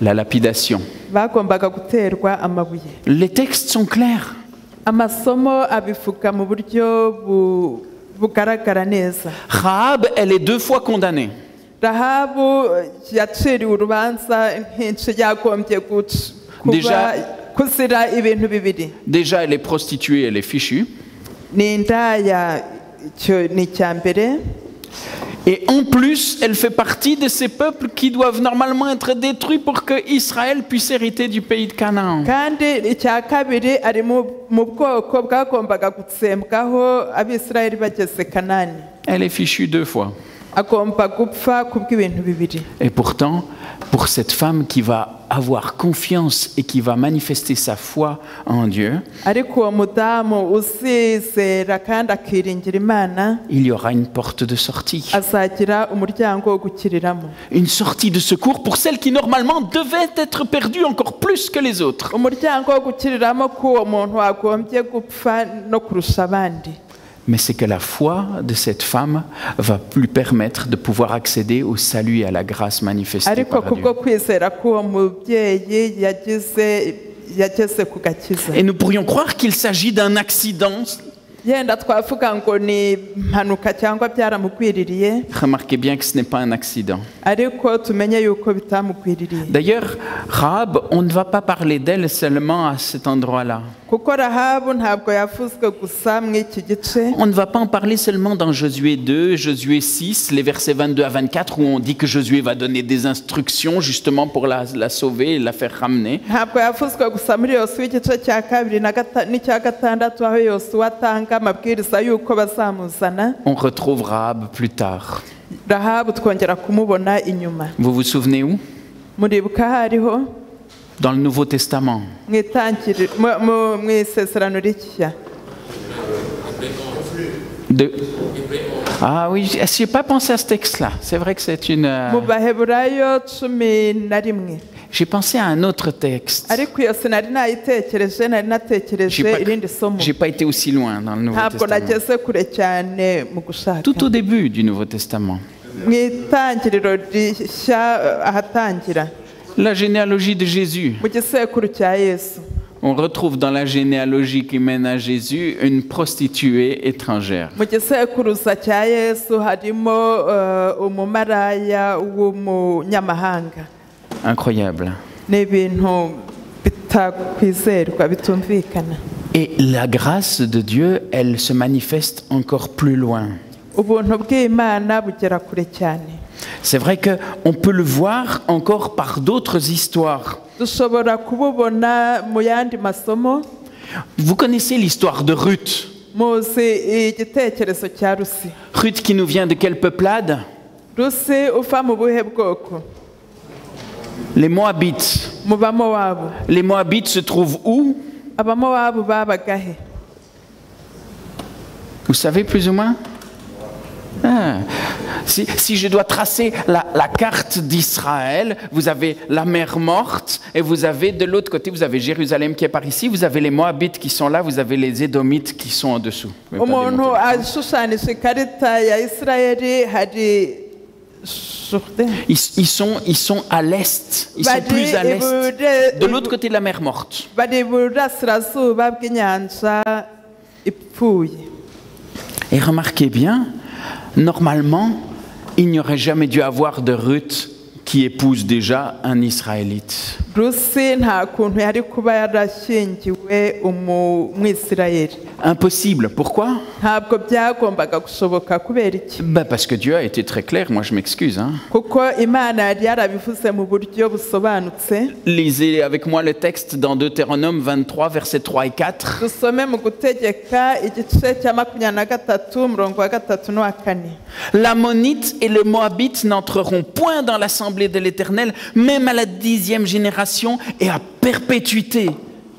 La lapidation. bagombaga guterwa amabuye. Les textes sont clairs. amasomo abivuga mu buryo bugaragara neza. Rahab, elle est 2 fois condamnée. Rahabu yaciriwe urubanza nk'inshi yagombye kuzira ibintu bibiri. Déjà, elle est prostituée, elle est fichue. ni indaya ni icya mbere. Et en plus, elle fait partie de ces peuples qui doivent normalement être détruits pour que Israël puisse hériter du pays de Canaan. kandi icya kabiri ari mu bwoko bwagombaga gutsembwaho abisirayeli bageze Kanani. Elle est fichue 2 fois. agomba gupfa kubw'ibintu bibiri. Et pourtant, pour cette femme qui va avoir confiance et qui va manifester sa foi en Dieu, ariko uwo mudamu uzizera kandi akiringira Imana il y aura une porte de sortie. azagira umuryango wo gukiriramo. Une sortie de secours pour celle qui normalement devait être perdue encore plus que les autres. umuryango wo gukiriramo k'uwo muntu wagombye gupfa no kurusha abandi. Mais c'est que la foi de cette femme va lui permettre de pouvoir accéder au salut et à la grâce manifestée ariko par Dieu. kubwo kwizera k'uwo mubyeyi yagize yageze ku gakiza. Et nous pourrions croire qu'il s'agit d'un accident. Yenda twavuga ngo ni impanuka cyangwa byaramugwiririye, Remarquez bien que ce n'est pas un accident. ariko tumenye yuko bitamugwiririye. D'ailleurs, Rahab, on ne va pas parler d'elle seulement à cet endroit-là. Kuko Rahabu ntabwo yavuzwe gusa mw'iki gice, On ne va pas en parler seulement dans Josué 2, Josué 6, les versets 22 à 24, où on dit que Josué va donner des instructions justement pour la sauver et la faire ramener. ntabwo yavuzwe gusa muri Yosuwa igice cya 2 n'icya 6 aho Yosuwa atanga amabwiriza yuko bazamuzana. On retrouve Rahab plus tard. Rahabu twongera kumubona inyuma. Vous vous souvenez où? Muribuka hariho Dans le Nouveau Testament. mu isezerano rishya. Ah oui, je n'ai pas pensé à ce texte-là. C'est vrai que c'est une... Mu Baheburayo 11. J'ai pensé à un autre texte. Ariko iyo sinari nayitekereje, nari natekereje irindi somo. J'ai pas été aussi loin dans le Nouveau Ntabwo Testament. nageze kure cyane mu gushaka. Tout au début du Nouveau Testament. Mu itangiriro rishya ahatangira La généalogie de Jésus. mu gisekuru cya Yesu. On retrouve dans la généalogie qui mène à Jésus une prostituée étrangère. Mu gisekuruza cya Yesu harimo umumaraya w'umunyamahanga. Incroyable. Ni ibintu bitakwizerwa, bitumvikana. Et la grâce de Dieu, elle se manifeste encore plus loin. Ubuntu bw'Imana bugera kure cyane. C'est vrai qu'on peut le voir encore par d'autres histoires. Dushobora kububona mu yandi masomo. Vous connaissez l'histoire de Ruth. Muzi igitekerezo cya Rusi. Ruth qui nous vient de quelle peuplade? Rusi uva mu buhe bwoko? Les Moabites. Mu Bamowabu. Les Moabites se trouvent où? Abamowabu babaga he? Vous savez plus ou moins? Ah. Si je dois tracer la carte d'Israël, vous avez la mer Morte et vous avez de l'autre côté, vous avez Jérusalem qui est par ici, vous avez les Moabites qui sont là, vous avez les Édomites qui sont en dessous. Umuntu ashushanije ikarita ya Isirayeli hari Ils sont à l'est, ils sont plus à l'est, de l'autre côté de la mer Morte. bari burasirazuba bw'inyanja ipfuye. Et remarquez bien, normalement, il n'y aurait jamais dû avoir de Ruth qui épouse déjà un Israélite. Rusi nta kuntu yari kuba yarashyingiwe umwisirayeli. Impossible. Pourquoi? Ntabwo byagombaga gushoboka. Kubera iki? Parce que Dieu a été très clair, moi je m'excuse. Kuko Imana yari yarabivuze mu buryo busobanutse. Lisez avec moi le texte dans Deutéronome 23, versets 3 et 4. Dusome mu Gutegeka igice cya 23 umurongo wa 3 n'uwa 4. L'Ammonite et le Moabite n'entreront point dans l'assemblée de l'Éternel, même à la 10e génération et à perpétuité,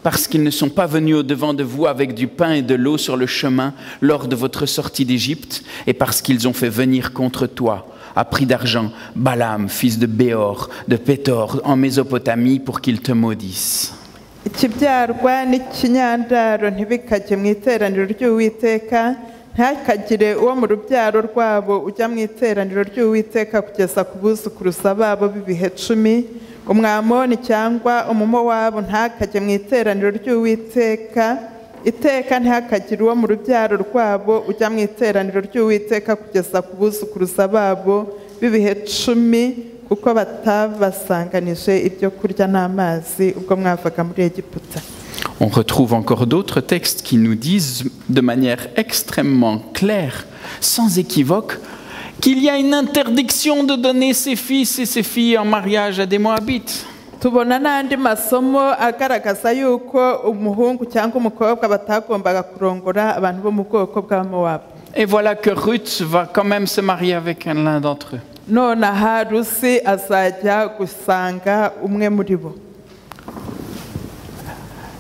parce qu'ils ne sont pas venus au-devant de vous avec du pain et de l'eau sur le chemin lors de votre sortie d'Égypte, et parce qu'ils ont fait venir contre toi, à prix d'argent, Balaam, fils de Béor, de Pétor, en Mésopotamie, pour qu'ils te maudissent. Ikibyarwa n'ikinyandaro ntibikajye mu iteraniro ry'Uwiteka, ntakagire uwo mu rubyaro rwabo ujya mu iteraniro ry'Uwiteka kugeza ku buzukuruza babo b'ibihe 10. Umwamoni cyangwa umumowabu ntakajye mu iteraniro ry'Uwiteka. Iteka ntihakagire uwo mu rubyaro rwabo ujya mu iteraniro ry'Uwiteka kugeza ku buzukuruza babo b'ibihe 10, kuko batabasanganije ibyo kurya n'amazi ubwo mwavaga muri Egiputa. On retrouve encore d'autres textes qui nous disent de manière extrêmement claire, sans équivoque, qu'il y a une interdiction de donner ses fils et ses filles en mariage à des Moabites. Tubona n'andi masomo agaragaza yuko umuhungu cyangwa umukobwa batagombaga kurongora abantu bo mu bwoko bwa Mowabu. Et voilà que Ruth va quand même se marier avec l'un d'entre eux. Nonaha Rusi azajya gusanga umwe muri bo.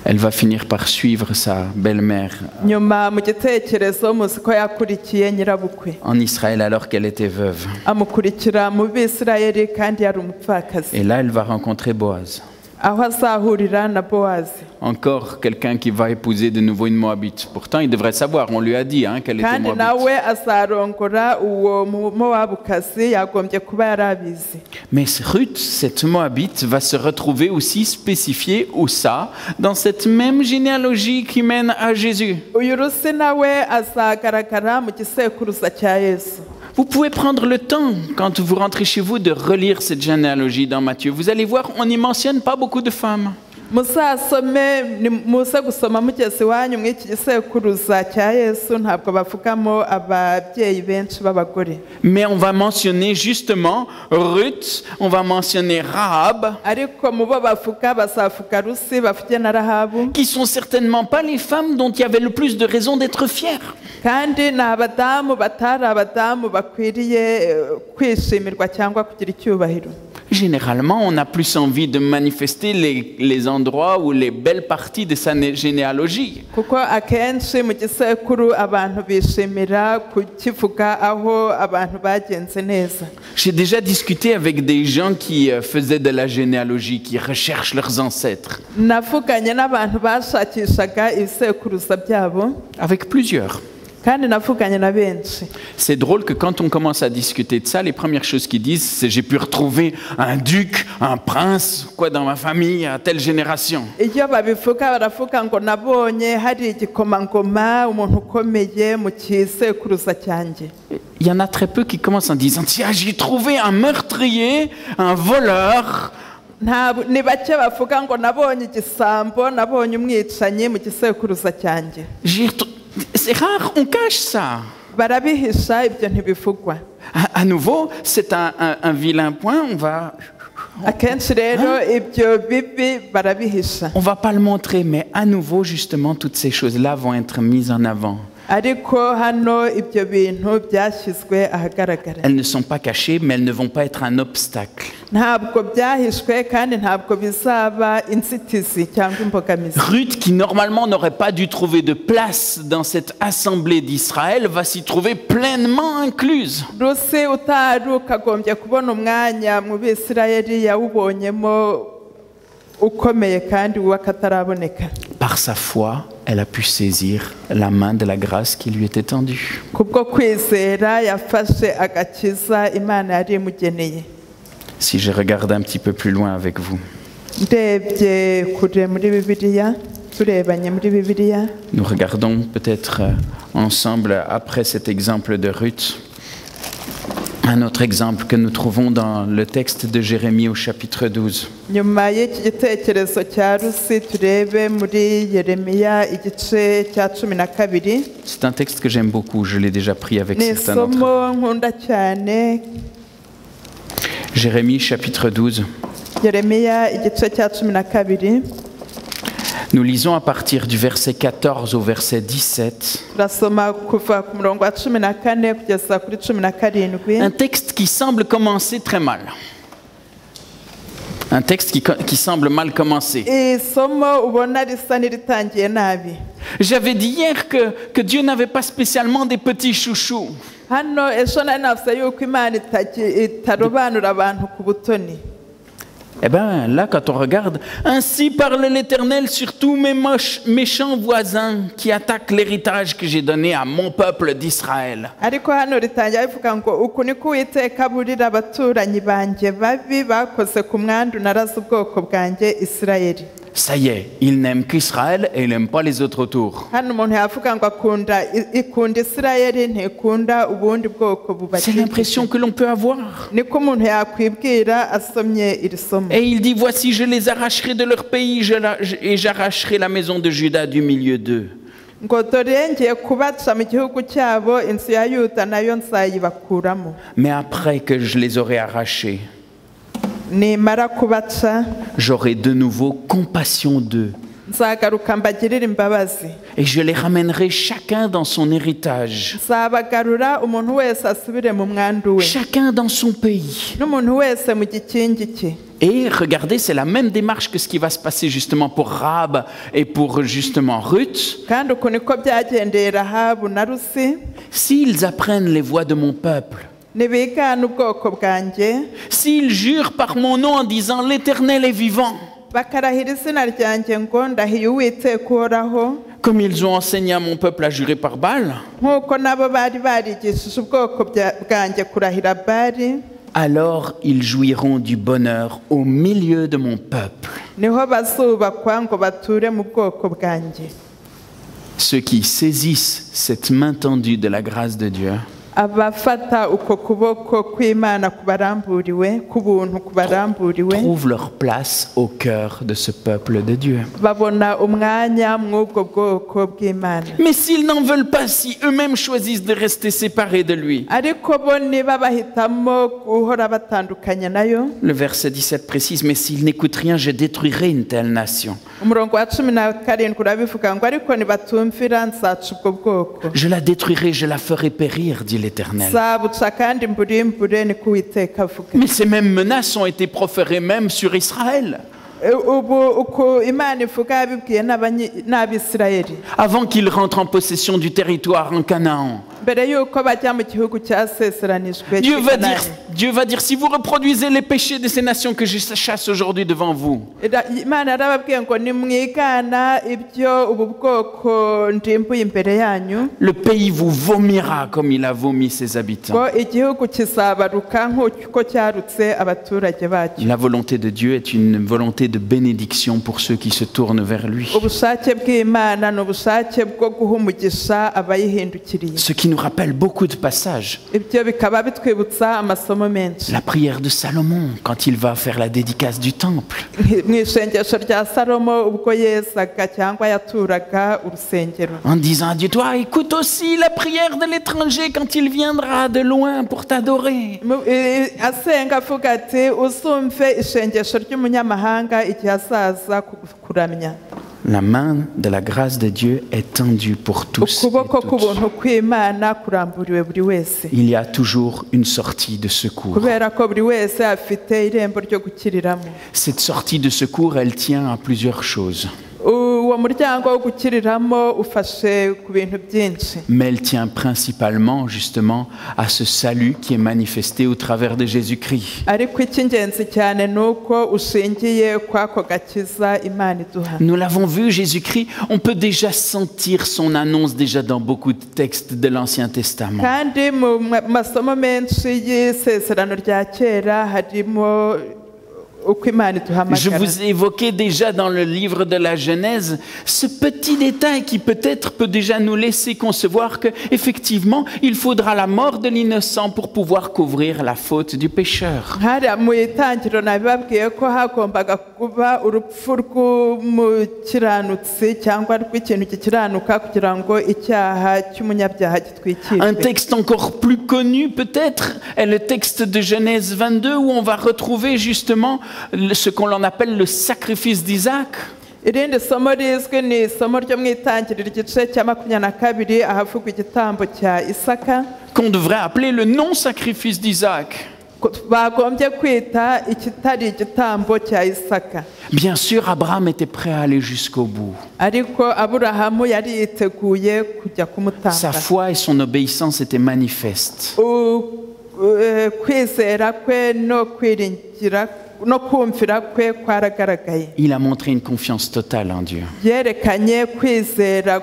Elle va finir par suivre sa belle-mère Nyuma mu gitekerezo muzi ko yakurikiye nyirabukwe. en Israël alors qu'elle était veuve. Amukurikira mu Bisirayeli kandi yari umupfakazi. Et là, elle va rencontrer Boaz. aho azahurira na Bowazi. Encore quelqu'un qui va épouser de nouveau une Moabite. Pourtant, il devrait savoir, on lui a dit qu'elle était kandi Moabite. nawe azarongora uwo Mowabukazi, yagombye kuba yarabizi. Mais Ruth, cette Moabite, va se retrouver aussi spécifiée au ça, dans cette même généalogie qui mène à Jésus. Uyu Rusi nawe azagaragara mu gisekuruza cya Yesu. Vous pouvez prendre le temps, quand vous rentrez chez vous, de relire cette généalogie dans Matthieu. Vous allez voir, on n'y mentionne pas beaucoup de femmes. muze gusoma mugeze iwanyu mw'iki gisekuruza cya Yesu ntabwo bavugamo ababyeyi benshi b'abagore. Mais on va mentionner justement Ruth, on va mentionner Rahab, ariko mu bo bavuga bazavuga Rusi, bavuge na Rahabu, qui sont certainement pas les femmes dont il y avait le plus de raisons d'être fiers. kandi ni abadamu batari abadamu bakwiriye kwishimirwa cyangwa kugira icyubahiro. Généralement, on a plus envie de manifester les endroits ou les belles parties de sa généalogie. kuko akenshi mu gisekuru abantu bishimira kukivuga aho abantu bagenze neza. J'ai déjà discuté avec des gens qui faisaient de la généalogie, qui recherchent leurs ancêtres. Navuganye n'abantu bashakishaga ibisekuruza byabo, Avec plusieurs. kandi navuganye na benshi. C'est drôle que quand on commence à discuter de ça, les premières choses qu'ils disent, c'est j'ai pu retrouver un duc, un prince, quoi, dans ma famille, à telle génération. Iyo babivuga baravuga ngo nabonye hari igikomangoma, umuntu ukomeye mu gisekuruza cyanjye. Il y en a très peu qui commencent en disant tiens, j'ai trouvé un meurtrier, un voleur. Ni bake bavuga ngo nabonye igisambo, nabonye umwicanyi mu gisekuruza cyanjye. C'est rare, on cache ça. Barabihisha, ibyo ntibivugwa. À nouveau, c'est un vilain point, Akenshi rero ibyo bibi barabihisha. on va pas le montrer, mais à nouveau, justement, toutes ces choses-là vont être mises en avant. Ariko hano ibyo bintu byashyizwe ahagaragara. Elles ne sont pas cachées, mais elles ne vont pas être un obstacle. Ntabwo byahishwe kandi ntabwo bizaba inzitizi cyangwa imbogamizi. Ruth, qui normalement n'aurait pas dû trouver de place dans cette assemblée d'Israël, va s'y trouver pleinement incluse. Rusi utari ukagombye kubona umwanya mu Bisirayeli yawubonyemo ukomeye kandi w'akataraboneka. Par sa foi, elle a pu saisir la main de la grâce qui lui était tendue. Kubwo kwizera yafashe agakiza Imana yari imugeneye. Si je regarde un petit peu plus loin avec vous, Ndebye kure muri Bibiliya, turebanye muri Bibiliya, nous regardons peut-être ensemble, après cet exemple de Ruth, un autre exemple que nous trouvons dans le texte de Jérémie au chapitre 12. nyuma y'iki gitekerezo cya Rusi turebe muri Yeremiya igice cya 12. C'est un texte que j'aime beaucoup, je l'ai déjà pris avec Ni certains d'entre vous. isomo nkunda cyane. Jérémie chapitre 12. Yeremiya igice cya 12. Nous lisons à partir du verset 14 au verset 17. Turasoma kuva ku murongo wa 14 kugeza kuri 17. Un texte qui semble commencer très mal. Un texte qui semble mal commencer. Isomo ubona risa n'iritangiye nabi. J'avais dit hier que Dieu n'avait pas spécialement des petits chouchous. Hano ejo nari navuze yuko Imana itarobanura abantu ku butoni. Eh bien, là, quand on regarde, ainsi parle l'Éternel sur tous mes méchants voisins qui attaquent l'héritage que j'ai donné à mon peuple d'Israël. Ariko hano ritangira bivuga ngo uku niko Uwiteka aburira abaturanyi banjye babi bakoze ku mwandu naraze ubwoko bwanjye Isirayeli. Ça y est, il n'aime qu'Israël et il n'aime pas les autres autour. Hano umuntu yavuga ngo ikunda Isirayeli ntikunda ubundi bwoko C'est bubakikije. l'impression que l'on peut avoir. Niko umuntu yakwibwira asomye iri somo. Et il dit, voici, je les arracherai de leur pays et j'arracherai la maison de Juda du milieu d'eux. Ngo dore ngiye kubaca mu gihugu cyabo, inzu ya Yuda nayo nzayibakuramo. Mais après que je les aurai arrachés, Nimara kubaca j'aurai de nouveau compassion d'eux. nzagaruka mbagirire imbabazi. Et je les ramènerai chacun dans son héritage, Nzabagarura umuntu wese asubire mu mwandu we, chacun dans son pays. n'umuntu wese mu gikingi cye. Et regardez, c'est la même démarche que ce qui va se passer justement pour Rahab et pour justement Ruth. Kandi uku niko byagendeye Rahabu na Rusi, S'ils apprennent les voies de mon peuple, nibigana ubwoko bwanjye, s'ils jurent par mon nom en disant l'Éternel est vivant, bakarahira izina ryanjye ngo ndahiye Uwiteka uhoraho, comme ils ont enseigné à mon peuple à jurer par Baal, nk'uko nabo bari barigishije ubwoko bwanjye kurahira Bali, alors ils jouiront du bonheur au milieu de mon peuple. niho bazubakwa ngo bature mu bwoko bwanjye. Ceux qui saisissent cette main tendue de la grâce de Dieu abafata uko kuboko kw'Imana kubaramburiwe, k'ubuntu kubaramburiwe, trouvent leur place au cœur de ce peuple de Dieu. babona umwanya mw'ubwo bwoko bw'Imana. Mais s'ils n'en veulent pas, si eux-mêmes choisissent de rester séparés de lui. ariko bo niba bahitamo guhora batandukanye nayo, Le verset 17 précise, mais s'ils n'écoutent rien, je détruirai une telle nation. umurongo wa 17 urabivuga ngo ariko nibatumvira nzaca ubwo bwoko, Je la détruirai, je la ferai périr, dit l'Éternel. nzabutsa kandi mburimbure, niko Uwiteka avuga. Mais ces mêmes menaces ont été proférées même sur Israël. ubu uko Imana ivuga yabibwiye n'Abisirayeli Avant qu'ils rentrent en possession du territoire en Canaan. mbere yuko bajya mu gihugu cyasezeranijwe Dieu cy'Ikanani. va dire, si vous reproduisez les péchés de ces nations que je chasse aujourd'hui devant vous, Imana yarababwiye ngo nimwigana ibyo ubu bwoko ndimbuye imbere yanyu, le pays vous vomira comme il a vomi ses habitants. ngo igihugu kizabaruka nk'uko cyarutse abaturage bacyo. La volonté de Dieu est une volonté de bénédiction pour ceux qui se tournent vers lui. ubushake bw'Imana ni ubushake bwo guha umugisha abayihindukiriye. Ce qui nous rappelle beaucoup de passages. Ibyo bikaba bitwibutsa amasomo menshi. La prière de Salomon quand il va faire la dédicace du temple. mu isengesho rya Salomo ubwo yesaga cyangwa yaturaga urusengero, En disant à Dieu, toi écoute aussi la prière de l'étranger quand il viendra de loin pour t'adorer. asenga avuga ati uzumve isengesho ry'umunyamahanga igihe azaza kuramya. La main de la grâce de Dieu est tendue pour tous. et ukuboko toutes. k'ubuntu kw'Imana kuramburiwe buri wese, Il y a toujours une sortie de secours. kubera ko buri wese afite irembo ryo gukiriramo. Cette sortie de secours, elle tient à plusieurs choses. uwo muryango wo gukiriramo ufashe ku bintu byinshi, Mais elle tient principalement, justement, à ce salut qui est manifesté au travers de Jésus-Christ. ariko icy'ingenzi cyane ni uko ushingiye kw'ako gakiza Imana iduha. Nous l'avons vu, Jésus-Christ, on peut déjà sentir son annonce déjà dans beaucoup de textes de l'Ancien Testament. kandi mu masomo menshi y'isezerano rya kera harimo uko Imana Je iduhamagara. vous ai évoqué déjà dans le livre de la Genèse ce petit détail qui peut-être peut déjà nous laisser concevoir que effectivement il faudra la mort de l'innocent pour pouvoir couvrir la faute du pécheur. hariya mu itangiriro nabibabwiye ko hagombaga kuba urupfu rw'umukiranutsi cyangwa rw'ikintu gikiranuka kugira ngo icyaha cy'umunyabyaha Un gitwikirwe. texte encore plus connu peut-être est le texte de Genèse 22 où on va retrouver justement ce qu'on en appelle le sacrifice d'Isaac. irindi somo rizwi ni isomo ryo mu itangiriro igice cya 22 ahavugwa igitambo cya Isaka, Qu'on devrait appeler le non-sacrifice d'Isaac. bagombye kwita ikitari igitambo cya Isaka. Bien sûr, Abraham était prêt à aller jusqu'au bout. ariko Aburahamu yari yiteguye kujya Sa kumutanga. foi et son obéissance étaient manifestes. Kwizera kwe no kwiringira no kumvira kwe kwaragaragaye. Il a montré une confiance totale en Dieu. Yerekanye kwizera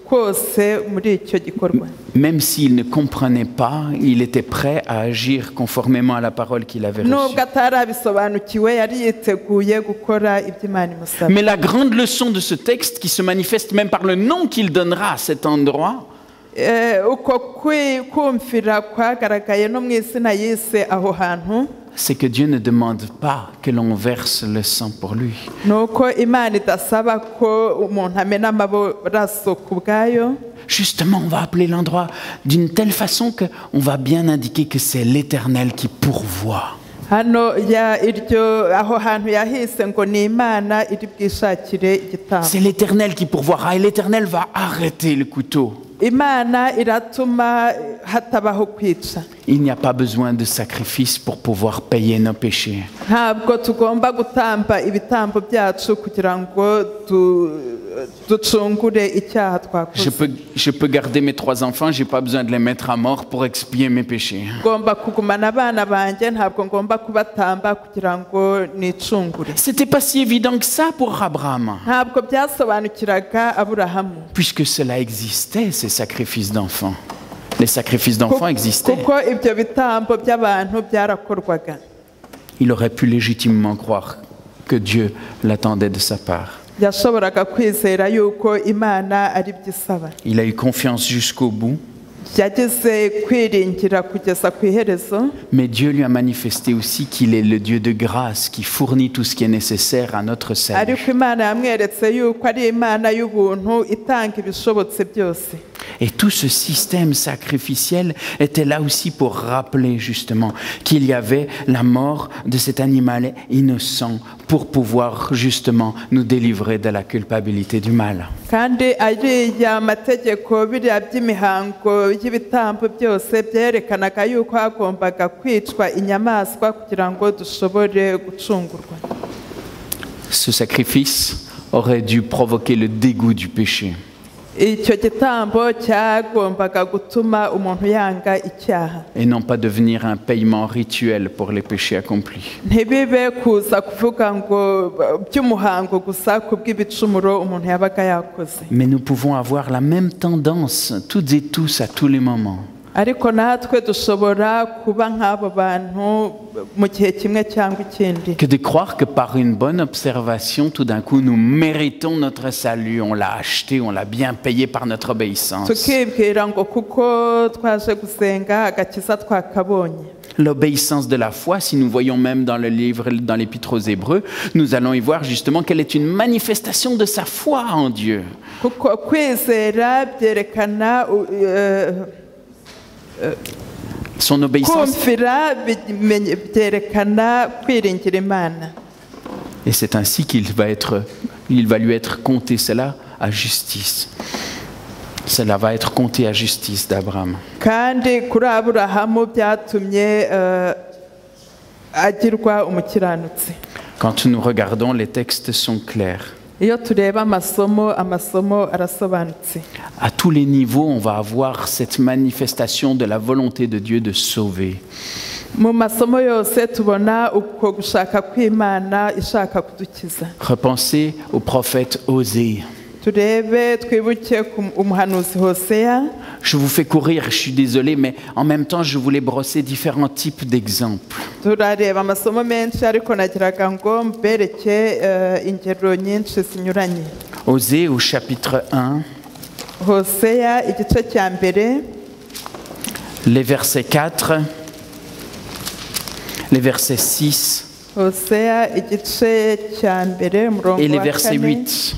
kose muri icyo gikorwa. Même s'il ne comprenait pas, il était prêt à agir conformément à la parole qu'il avait reçue. nubwo atarabisobanukiwe yari yiteguye gukora ibyo Imana imusaba. Mais la grande leçon de ce texte, qui se manifeste même par le nom qu'il donnera à cet endroit, uko kumvira kwagaragaye no mu izina yise aho hantu, c'est que Dieu ne demande pas que l'on verse le sang pour lui. nuko Imana idasaba ko umuntu amena amaraso ku bwayo. Justement, on va appeler l'endroit d'une telle façon qu'on va bien indiquer que c'est l'Éternel qui pourvoit. hano aho hantu yahise ngo ni Imana iri bwishakire igitambo. C'est l'Éternel qui pourvoira et l'Éternel va arrêter le couteau. Imana iratuma hatabaho kwica. Il n'y a pas besoin de sacrifice pour pouvoir payer nos péchés. Ntabwo tugomba gutamba ibitambo byacu kugira ngo ducungure icyaha twakoze. Je peux garder mes 3 enfants, j'ai pas besoin de les mettre à mort pour expier mes péchés. Ngomba kugumana abana banjye, ntabwo ngomba kubatamba kugira ngo nicungure. C'était pas si évident que ça pour Abraham, Ntabwo byasobanukiraga Aburahamu. puisque cela existait, ces sacrifices d'enfants. Les sacrifices d'enfants existaient. Kuko ibyo bitambo by'abantu byarakorwaga. Il aurait pu légitimement croire que Dieu l'attendait de sa part. Yashoboraga kwizera yuko Imana ari byo isaba. Il a eu confiance jusqu'au bout, Yagize kwiringira kugeza ku iherezo, mais Dieu lui a manifesté aussi qu'il est le Dieu de grâce qui fournit tout ce qui est nécessaire à notre salut. ariko Imana yamweretse yuko ari Imana y'ubuntu itanga ibishobotse byose. Et tout ce système sacrificiel était là aussi pour rappeler justement qu'il y avait la mort de cet animal innocent pour pouvoir justement nous délivrer de la culpabilité du mal. Kandi ariya mategeko biriya by'imihango y'ibitambo byose byerekanaga yuko hagombaga kwicwa inyamaswa kugira ngo dushobore gucungurwa. Ce sacrifice aurait dû provoquer le dégoût du péché. Icyo gitambo cyagombaga gutuma umuntu yanga icyaha, Et non pas devenir un paiement rituel pour les péchés accomplis. ntibibe kuza kuvuga ngo by'umuhango gusa kubw'ibicumuro umuntu yabaga yakoze. Mais nous pouvons avoir la même tendance, toutes et tous, à tous les moments. Ariko natwe dushobora kuba nk'abo bantu mu gihe kimwe cyangwa ikindi, Que de croire que par une bonne observation, tout d'un coup, nous méritons notre salut. On l'a acheté, on l'a bien payé par notre obéissance. tukibwira ngo kuko twaje gusenga agakiza twakabonye. L'obéissance de la foi, si nous voyons même dans le livre, dans l'Épître aux Hébreux, nous allons y voir justement quelle est une manifestation de sa foi en Dieu. Kuko kwizera byerekana Son obéissance. kumvira byerekana kwiringira Imana. Et c'est ainsi qu'il va lui être compté cela à justice. Cela va être compté à justice d'Abraham. Kandi kuri Aburahamu byatumye agirwa umukiranutsi. Quand nous regardons, les textes sont clairs. Iyo tureba amasomo arasobanutse. À tous les niveaux, on va avoir cette manifestation de la volonté de Dieu de sauver. Mu masomo yose tubona uko gushaka kw'Imana ishaka kudukiza. Repensez au prophète Osée. Turebe twibuke ku umuhanuzi Hoseya. Je vous fais courir, je suis désolé, mais en même temps, je voulais brosser différents types d'exemples. Turareba amasomo menshi ariko nagiraga ngo mbereke ingero nyinshi zinyuranye. Osée au chapitre 1, Hoseya igice cya mbere, les versets 4, les versets 6 Hoseya igice cya mbere umurongo et les wa versets kane. 8.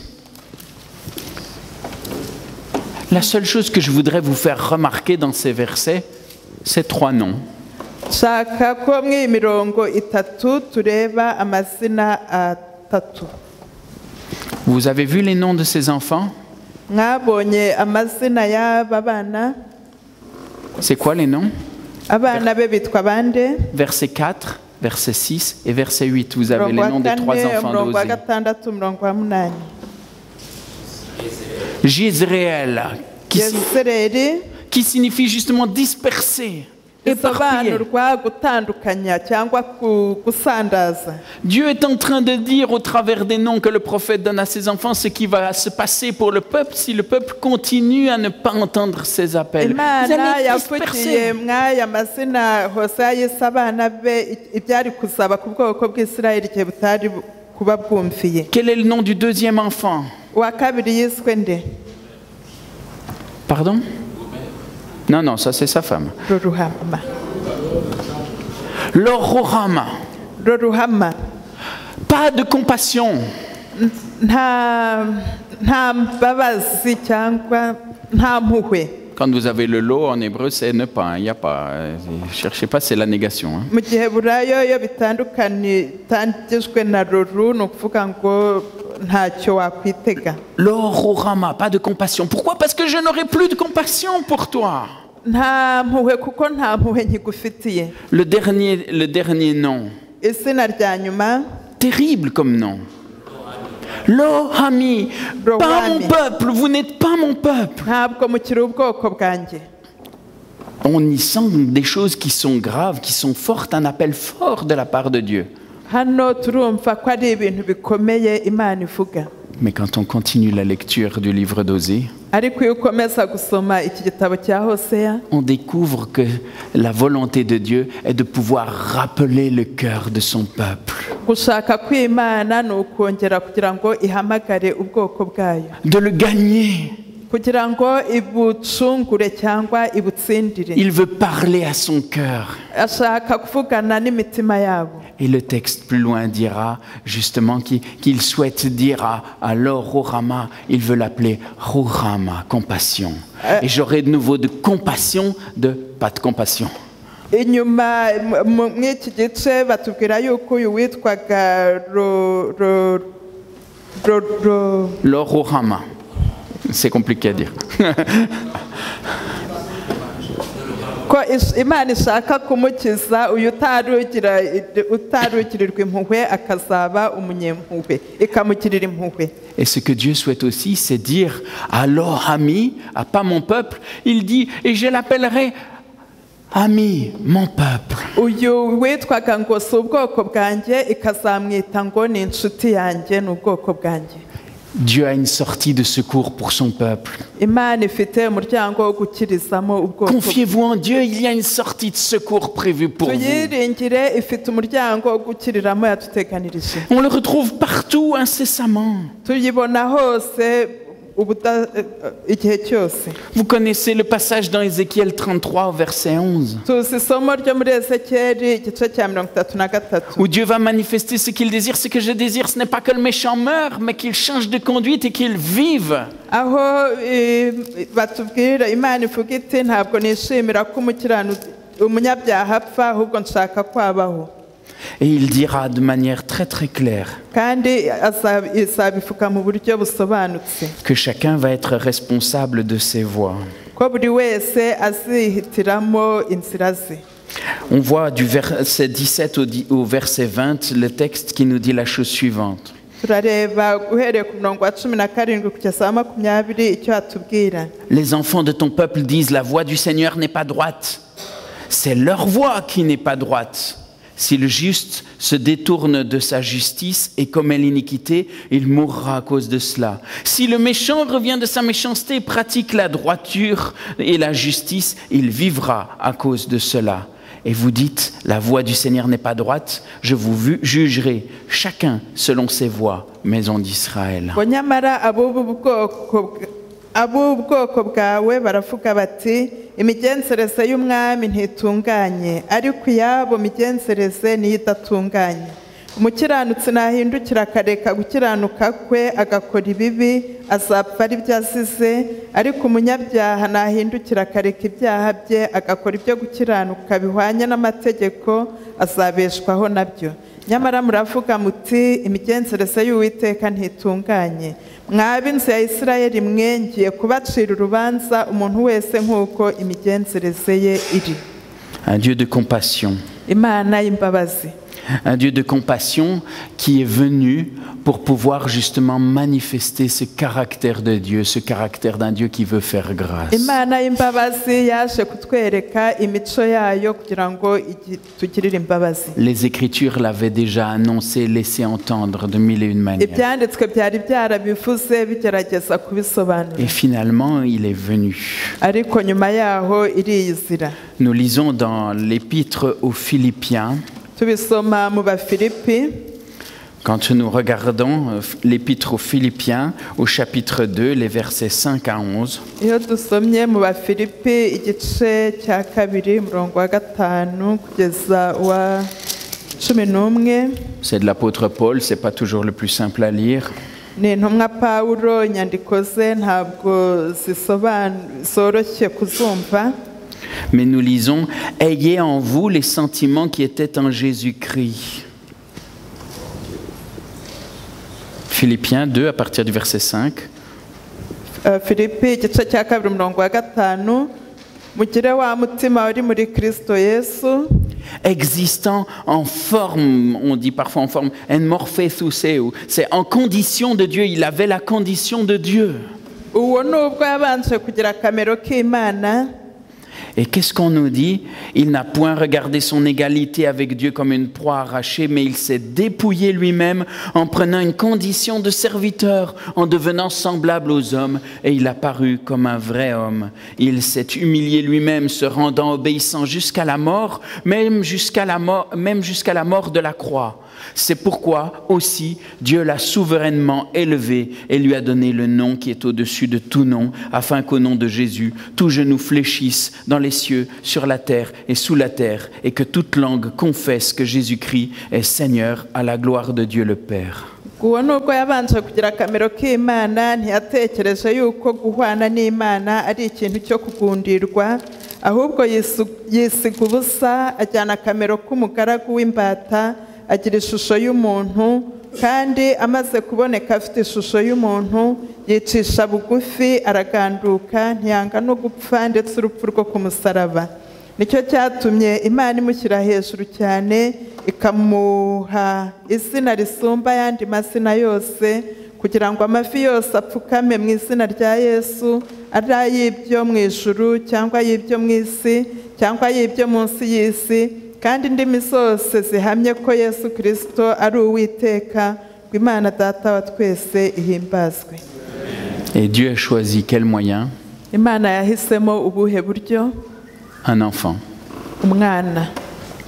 La seule chose que je voudrais vous faire remarquer dans ces versets, c'est 3 noms. Shaka ko mw'iyi mirongo itatu tureba amazina atatu. Vous avez vu les noms de ces enfants? Mwabonye amazina y'aba bana? C'est quoi les noms? Abana be bitwa bande? Verset 4, verset 6 et verset 8. Vous avez les noms des 3 enfants umurongo wa d'Osée. gatandatu umurongo wa munani. Jezréel, Yezereli qui signifie justement disperser, éparpiller. bisobanurwa gutandukanya cyangwa gusandaza. Dieu est en train de dire au travers des noms que le prophète donne à ses enfants ce qui va se passer pour le peuple si le peuple continue à ne pas entendre ses appels. Vous Imana allez yavugiye disperser. mw'aya mazina Hoseya yise abana be ibyari kuzaba ku bwoko bw'Isirayeli igihe butari kuba bwumviye. Quel est le nom du deuxième enfant? Uwa kabiri yiswe nde? Pardon? Non, non, ça c'est sa femme. Roruhama. Loruhama. Roruhama. Pas de compassion. nta mbabazi cyangwa nta mpuhwe. Quand vous avez le lot en hébreu, c'est ne pas. Il n'y a pas. Cherchez pas, c'est la négation. Hein. Mu giheburayo iyo bitandukanyijwe na roru ni ukuvuga ngo ntacyo wakwitega. Loruhama, pas de compassion. Pourquoi? Parce que je n'aurai plus de compassion pour toi. Nta mpuhwe kuko nta mpuhwe nkigufitiye. Le dernier nom. Izina rya nyuma Terrible comme nom. Lo Hami, pas mon Rohami. peuple, vous n'êtes pas mon peuple. ntabwo mukiri ubwoko bwanjye. On y sent des choses qui sont graves, qui sont fortes, un appel fort de la part de Dieu. Hano turumva ko ari ibintu bikomeye Imana ivuga. Mais quand on continue la lecture du livre d'Osée, Ariko iyo ukomeza gusoma iki gitabo cya Hoseya, on découvre que la volonté de Dieu est de pouvoir rappeler le cœur de son peuple, gushaka kw'Imana ni ukongera kugira ngo ihamagare ubwoko bwayo, de le gagner. kugira ngo ibucungure cyangwa ibutsindire. Il veut parler à son cœur. Ashaka kuvugana n'imitima yabo. Et le texte plus loin dira justement qu'il souhaite dire à Lo-Ruhamah, il veut l'appeler Ruhamah, compassion. Et j'aurai de nouveau de compassion, pas de compassion. Inyuma mw'iki gice batubwira yuko uyu witwaga Lo-Ruhamah. C'est compliqué à dire. ko Imana ishaka kumukiza uyu utarugirirwa impuhwe akazaba umunyempuhwe, ikamugirira impuhwe. Et ce que Dieu souhaite aussi, c'est dire à Lo-Hami, à pas mon peuple, il dit, et je l'appellerai Ami, mon peuple. Uyu witwaga ngo si ubwoko bwanjye, ikazamwita ngo ni inshuti yanjye, ni ubwoko bwanjye. Dieu a une sortie de secours pour son peuple. Imana ifite umuryango wo gukirizamo ubwoko. Confiez-vous en Dieu, il y a une sortie de secours prévue pour vous. Tuyiringire, ifite umuryango wo gukiriramo yaduteganirije. On le retrouve partout incessamment. Tuyibona hose igihe cyose. Vous connaissez le passage dans Ézéchiel 33 au verset 11. Tuzi isomo ryo muri Ezekiyeli igice cya 33, où Dieu va manifester ce qu'il désire. Ce que je désire, ce n'est pas que le méchant meure, mais qu'il change de conduite et qu'il vive. aho batubwira Imana ivuga iti ntabwo nishimira ko umunyabyaha apfa, ahubwo nshaka ko abaho. Et il dira de manière très très claire kandi azabivuga mu buryo busobanutse que chacun va être responsable de ses voies. ko buri wese azihitiramo inzira ze. On voit du verset 17 au verset 20 le texte qui nous dit la chose suivante. turareba guhereye ku murongo wa 17 kugeza wa 20 icyo hatubwira. Les enfants de ton peuple disent la voie du Seigneur n'est pas droite. C'est leur voie qui n'est pas droite. Si le juste se détourne de sa justice et commet l'iniquité, il mourra à cause de cela. Si le méchant revient de sa méchanceté et pratique la droiture et la justice, il vivra à cause de cela. Et vous dites, la voie du Seigneur n'est pas droite, je vous jugerai chacun selon ses voies, maison d'Israël. Ab'ubwoko bwawe baravuga bati imigenzereze y'umwami ntitunganye, ariko iyabo migenzereze niyo idatunganye. Umukiranutsi nahindukira akareka gukiranuka kwe agakora ibibi, azapfa ari byo azize, ariko umunyabyaha nahindukira akareka ibyaha bye agakora ibyo gukiranuka bihwanye n'amategeko, azabeshwaho nabyo. Nyamara muravuga muti imigenzereze y'Uwiteka ntitunganye. Mwabe inzu ya Isirayeli mwe, ngiye kubacira urubanza umuntu wese nk'uko imigenzereze ye iri. Un Dieu de compassion. Imana y'imbabazi. Un Dieu de compassion qui est venu pour pouvoir justement manifester ce caractère de Dieu, ce caractère d'un Dieu qui veut faire grâce. Imana y'imbabazi yaje kutwereka imico yayo kugira ngo tugirire imbabazi. Les Écritures l'avaient déjà annoncé, laissé entendre de mille et une manières. Ibyanditswe byari byarabivuze bigerageza kubisobanura. Et finalement, il est venu. Ariko nyuma yaho iriyizira. Nous lisons dans l'Épître aux Philippiens. Tubisoma mu Bafilipi. Quand nous regardons l'Épître aux Philippiens au chapitre 2, les versets 5 à 11. Iyo dusomye mu Bafilipi igice cya 2 umurongo wa 5 kugeza wa 11. C'est de l'apôtre Paul, c'est pas toujours le plus simple à lire. Ni intumwa Pawulo, inyandiko ze ntabwo zoroshye kuzumva. Mais nous lisons « Ayez en vous les sentiments qui étaient en Jésus-Christ ». Philippiens 2, à partir du verset 5. Filipi igice cya 2 umurongo wa 5. Mugire wa mutima uri muri Kristo Yesu, existant en forme, on dit parfois en forme, en morphethuseu, c'est en condition de Dieu, il avait la condition de Dieu. uwo nubwo yabanje kugira akamero k'Imana. Et qu'est-ce qu'on nous dit? Il n'a point regardé son égalité avec Dieu comme une proie arrachée, mais il s'est dépouillé lui-même en prenant une condition de serviteur, en devenant semblable aux hommes, et il a paru comme un vrai homme. Il s'est humilié lui-même, se rendant obéissant jusqu'à la mort, même jusqu'à la mort de la croix. C'est pourquoi aussi Dieu l'a souverainement élevé et lui a donné le nom qui est au-dessus de tout nom, afin qu'au nom de Jésus, tout genou fléchisse dans les cieux, sur la terre et sous la terre, et que toute langue confesse que Jésus-Christ est Seigneur à la gloire de Dieu le Père. uwo nubwo yabanje kugira akamero k'Imana ntiyatekereje yuko guhwana n'Imana ari ikintu cyo kugundirwa, ahubwo yisiga ubusa, ajyana akamero k'umugaragu w'imbata, agira ishusho y'umuntu, kandi amaze kuboneka afite ishusho y'umuntu yicisha bugufi, araganduka, ntiyanga no gupfa, ndetse urupfu rwo ku musaraba. Nicyo cyatumye Imana imushyira hejuru cyane, ikamuha izina risumba ayandi mazina yose, kugira ngo amavi yose apfukame mu izina rya Yesu, ari ay'ibyo mu ijuru cyangwa ay'ibyo mu isi cyangwa ay'ibyo munsi y'isi, kandi indimi zose zihamye ko Yesu Kristo ari Uwiteka, ngo Imana Data wa twese ihimbazwe. Et Dieu a choisi quel moyen? Imana yahisemo ubuhe buryo? Un enfant. Umwana.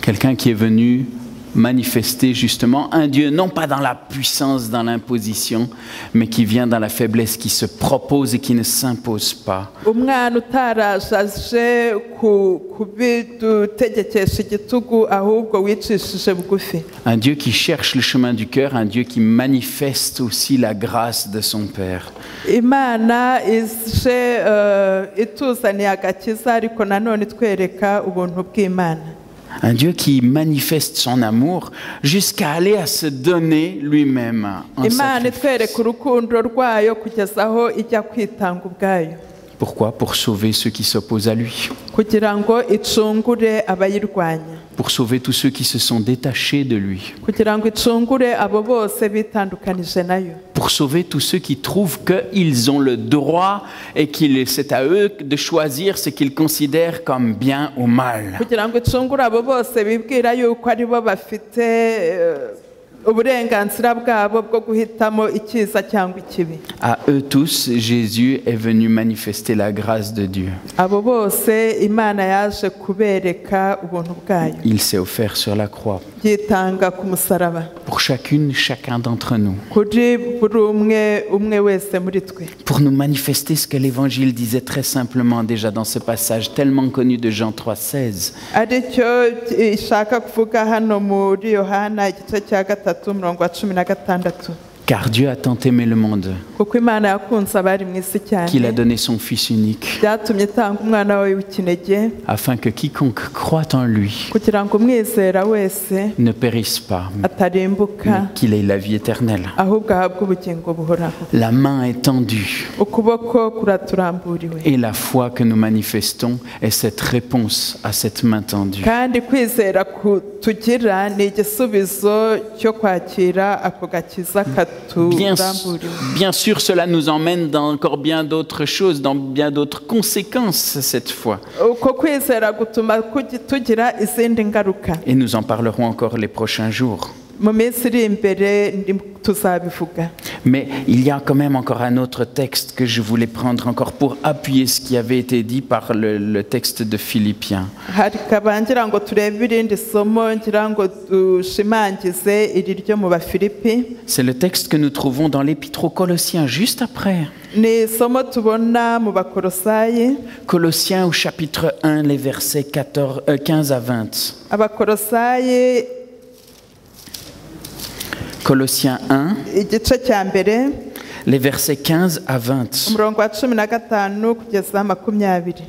Quelqu'un qui est venu manifester justement un Dieu, non pas dans la puissance, dans l'imposition, mais qui vient dans la faiblesse, qui se propose et qui ne s'impose pas. Umwana utaraje kubidutegekesha igitugu, ahubwo wicishije bugufi. Un Dieu qui cherche le chemin du cœur, un Dieu qui manifeste aussi la grâce de son Père. Imana ije ituzaniye agakiza, ariko nanone itwereka ubuntu bw'Imana. Un Dieu qui manifeste son amour jusqu'à aller à se donner lui-même en Imana sacrifice. itwereka urukundo rwayo kugeza aho ijya kwitanga ubwayo. Pourquoi? Pour sauver ceux qui s'opposent à lui. Kugira ngo icungure abayirwanya. Pour sauver tous ceux qui se sont détachés de lui. Kugira ngo icungure abo bose bitandukanije nayo. Pour sauver tous ceux qui trouvent qu'ils ont le droit et qu'il c'est à eux de choisir ce qu'ils considèrent comme bien ou mal. Kugira ngo icungure abo bose bibwira yuko ari bo bafite uburenganzira bwabo bwo guhitamo icyiza cyangwa ikibi. À eux tous, Jésus est venu manifester la grâce de Dieu. Abo bose Imana yaje kubereka ubuntu bwayo. Il s'est offert sur la croix. Yitanga ku musaraba. Pour chacun d'entre nous. Kuri buri umwe wese muri twe. Pour nous manifester ce que l'Évangile disait très simplement déjà dans ce passage tellement connu de Jean 3,16. Aricyo ishaka kuvuga hano muri Yohana igice cya 3:16. Car Dieu a tant aimé le monde Kuko Imana yakunze abari mu isi qu'il a cyane, donné son Fils unique, byatumye itanga umwana wawe w'ikinege, afin que quiconque croit en lui kugira ngo umwizera wese ne périsse pas, mais atarimbuka, qu'il ait la vie éternelle. ahubwo ahabwe ubugingo buhoraho. La main est tendue Ukuboko kuraturamburiwe, et la foi que nous manifestons est cette réponse à cette main tendue. kandi kwizera tugira ni igisubizo cyo kwakira ako gakiza Bien, katuramburiwe. bien sûr, cela nous emmène dans encore bien d'autres choses, dans bien d'autres conséquences cette fois. Uko kwizera gutuma tugira izindi ngaruka. Et nous en parlerons encore les prochains jours. Mu minsi iri imbere tuzabivuga. Mais il y a quand même encore un autre texte que je voulais prendre encore pour appuyer ce qui avait été dit par le texte de Philippiens. Hakaba ngira ngo turebe irindi somo, ngira ngo dushimangize iri ryo mu Bafilipi. C'est le texte que nous trouvons dans l'Épître aux Colossiens, juste après. Ni isomo tubona mu Bakolosayi. Colossiens au chapitre 1, les versets 15 à 20. Abakolosayi Colossiens 1, igice cya mbere les versets 15 à 20. umurongo wa 15 kugeza 20.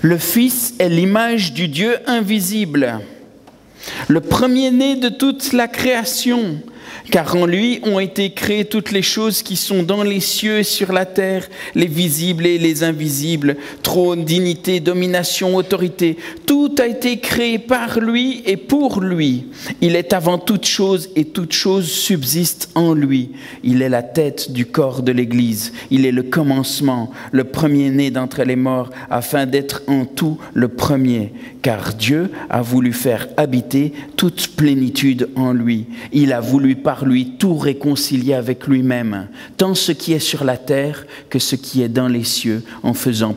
Le Fils est l'image du Dieu invisible, le premier-né de toute la création. Car en lui ont été créées toutes les choses qui sont dans les cieux et sur la terre, les visibles et les invisibles, trône, dignité, domination, autorité. Tout a été créé par lui et pour lui. Il est avant toute chose et toute chose subsiste en lui. Il est la tête du corps de l'Église. Il est le commencement, le premier-né d'entre les morts, afin d'être en tout le premier. Car Dieu a voulu faire habiter toute plénitude en lui. Il a voulu par lui tout réconcilier avec lui-même, tant ce qui est sur la terre que ce qui est dans les cieux, en faisant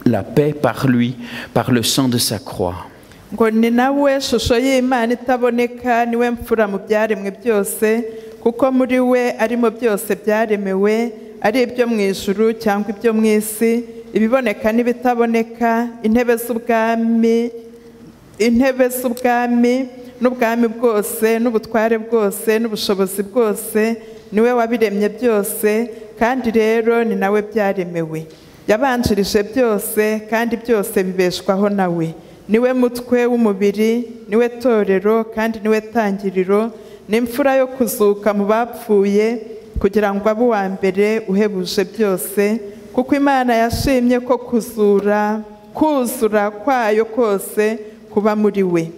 la paix par lui, par le sang de sa croix. ngo ni nawe shusho y'Imana itaboneka niwe mfura mu byaremwe byose kuko muri we arimo byose byaremewe ari ibyo mu ijuru cyangwa ibyo mu isi ibiboneka n'ibitaboneka intebe z'ubwami n'ubwami bwose n'ubutware bwose n'ubushobozi bwose niwe wabiremye byose kandi rero ni nawe byaremewe yabanjirije byose kandi byose bibeshwaho nawe niwe mutwe w'umubiri niwe torero kandi niwe tangiriro n'imfura yo kuzuka mu bapfuye kugira ngo abe uwa mbere uhebuje byose kuko Imana yashimye ko kuzura kwayo kose kuba muri we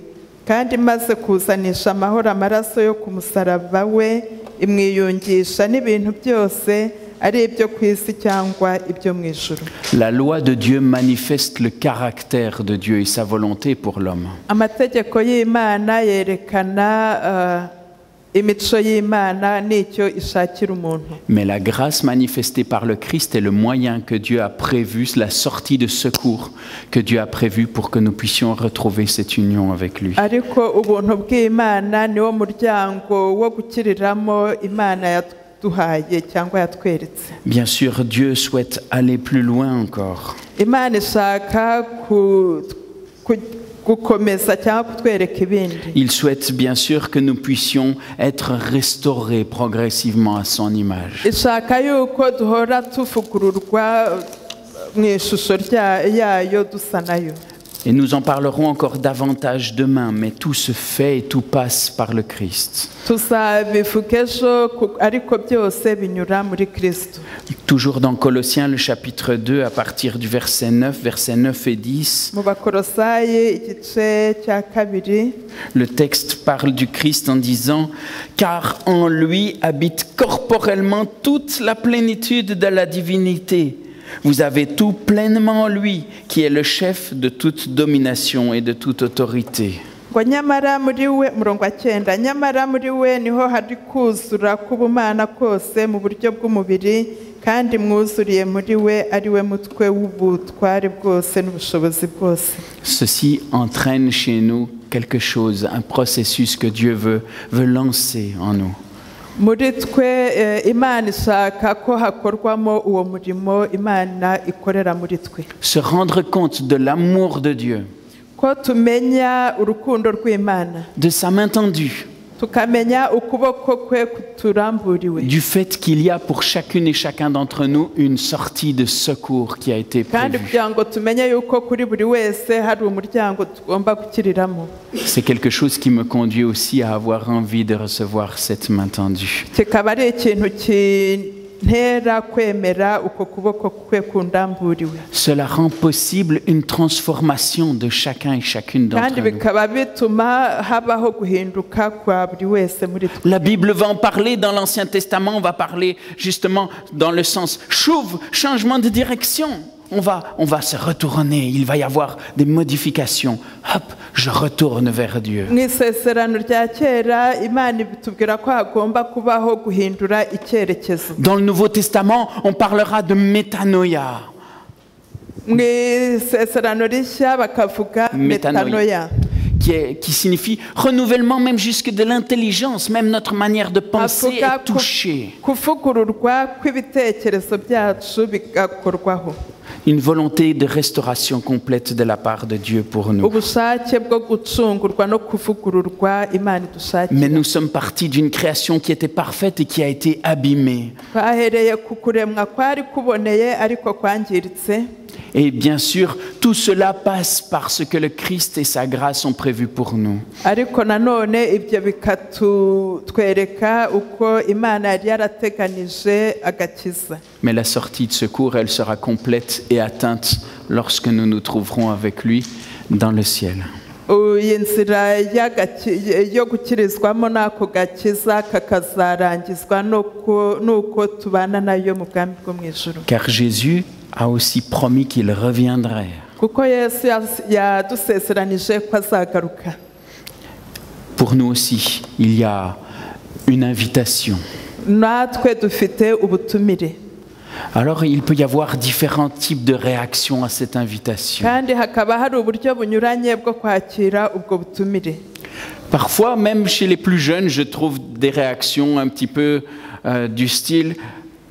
kandi imaze kuzanisha amahoro amaraso yo ku musaraba we imwiyungisha n'ibintu byose ari ibyo ku isi cyangwa ibyo mu ijuru. La loi de Dieu manifeste le caractère de Dieu et sa volonté pour l'homme. Amategeko y'Imana yerekana imico y'Imana n'icyo ishakira umuntu. Mais la grâce manifestée par le Christ est le moyen que Dieu a prévu, la sortie de secours que Dieu a prévu pour que nous puissions retrouver cette union avec lui. Ariko ubuntu bw'Imana niwo muryango wo gukiriramo Imana yaduhaye cyangwa yatweretse. Bien sûr, Dieu souhaite aller plus loin encore. Imana ishaka Il souhaite bien sûr que nous puissions être restaurés progressivement à son image. Et nous en parlerons encore davantage demain, mais tout se fait et tout passe par le Christ. Toujours dans Colossiens, le chapitre 2, à partir du versets 9 et 10, le texte parle du Christ en disant « Car en lui habite corporellement toute la plénitude de la divinité. Vous avez tout pleinement en lui, qui est le chef de toute domination et de toute autorité. » nyamara muri we murongo wa 9 nyamara muri we niho hari kuzura k'ubumana kose mu buryo bw'umubiri kandi mwuzuriye muri we ari we mutwe w'ubutware bwose n'ubushobozi bwose. Ceci entraîne chez nous quelque chose, un processus que Dieu veut lancer en nous. muri twe Imana ishaka ko hakorwamo uwo murimo Imana ikorera muri twe. Se rendre compte de l'amour de Dieu. Ko tumenya urukundo rw'Imana. De sa main tendue. Tukamenya ukuboko kwe kuturamburiwe. Du fait qu'il y a pour chacune et chacun d'entre nous une sortie de secours qui a été prévue. C'est quelque chose qui me conduit aussi à avoir envie de recevoir cette main tendue. Cela rend possible une transformation de chacun et chacune d'entre nous. La Bible va en parler dans l'Ancien Testament, on va parler justement dans le sens chouve, changement de direction. On va se retourner, il va y avoir des modifications. Hop, je retourne vers Dieu. Dans le Nouveau Testament, on parlera de métanoïa. Métanoïa. Qui signifie renouvellement même jusque de l'intelligence, même notre manière de penser est touchée. Une volonté de restauration complète de la part de Dieu pour nous. Mais nous sommes partis d'une création qui était parfaite et qui a été abîmée. Et bien sûr, tout cela passe parce que le Christ et sa grâce sont prévus pour nous. ariko nanone ibyo bikatwereka uko Imana yari yarateganije agakiza. Mais la sortie de secours, elle sera complète et atteinte lorsque nous nous trouverons avec lui dans le ciel. iyi nzira yo gukirizwamo n'ako gakiza kakazarangizwa nuko tubana nayo mu bwami bwo mu ijuru. Car Jésus a aussi promis qu'il reviendrait. Kuko Yesu yadusezeranije ko azagaruka. Pour nous aussi, il y a une invitation. Natwe dufite ubutumire. Alors il peut y avoir différents types de réactions à cette invitation. Kandi hakaba hari uburyo bunyuranye bwo kwakira ubwo butumire. Parfois, même chez les plus jeunes, je trouve des réactions un petit peu du style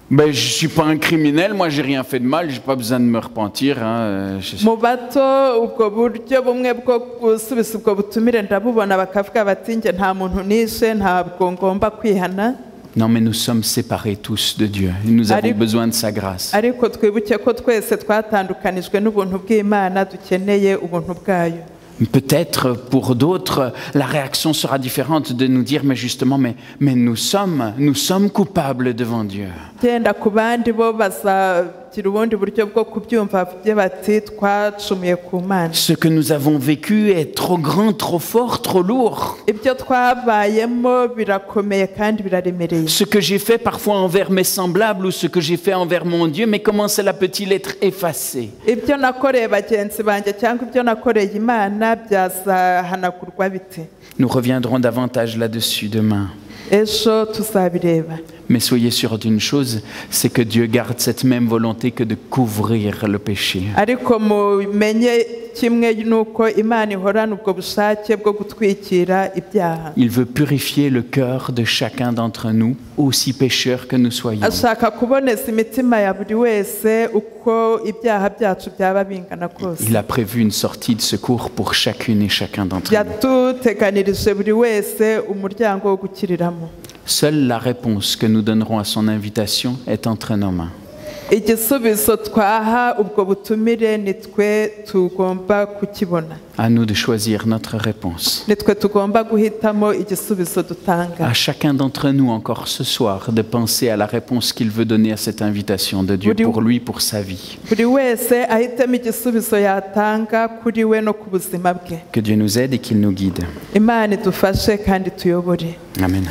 ben, je ne suis pas un criminel, moi j'ai rien fait de mal, j'ai pas besoin de me repentir. Mu bato ubwo buryo bumwe bwo gusubiza ubwo butumire ndabubona bakavuga bati njye nta muntu nishe ntabwo ngomba kwihana. Non, mais nous sommes séparés tous de Dieu. Nous avons besoin de sa grâce. Ariko twibuke ko twese twatandukanijwe n'ubuntu bw'Imana dukeneye ubuntu bwayo. Peut-être pour d'autres, la réaction sera différente de nous dire, mais justement, mais nous sommes coupables devant Dieu. Genda ku bandi bo bazagira ubundi buryo bwo kubyumva bye bati twacumuye ku Mana. Ce que nous avons vécu est trop grand, trop fort, trop lourd. Ibyo twabayemo birakomeye kandi biraremereye. Ce que j'ai fait parfois envers mes semblables ou ce que j'ai fait envers mon Dieu, mais comment cela peut-il être effacé? Ibyo nakoreye bagenzi banjye cyangwa ibyo nakoreye Imana byazahanagurwa bite? Nous reviendrons davantage là-dessus demain. Ejo tuzabireba. Mais soyez sûrs d'une chose, c'est que Dieu garde cette même volonté que de couvrir le péché. Ariko mumenye kimwe nuko Imana ihorana ubwo bushake bwo gutwikira ibyaha. Il veut purifier le cœur de chacun d'entre nous, aussi pécheurs que nous soyons. Ashaka kuboneza imitima ya buri wese uko ibyaha byacu byaba bingana kose. Il a prévu une sortie de secours pour chacune et chacun d'entre nous. Yatuteganirije buri wese umuryango wo gukiriramo. Seule la réponse que nous donnerons à son invitation est entre nos mains. Igisubizo twaha ubwo butumire nitwe tugomba kukibona. À nous de choisir notre réponse. Nitwe tugomba guhitamo igisubizo dutanga. À chacun d'entre nous encore ce soir de penser à la réponse qu'il veut donner à cette invitation de Dieu pour lui, pour sa vie. Buri wese ahitamo igisubizo yatanga kuri we no ku buzima bwe. Que Dieu nous aide et qu'il nous guide. Imana idufashe kandi tuyobore. Amen.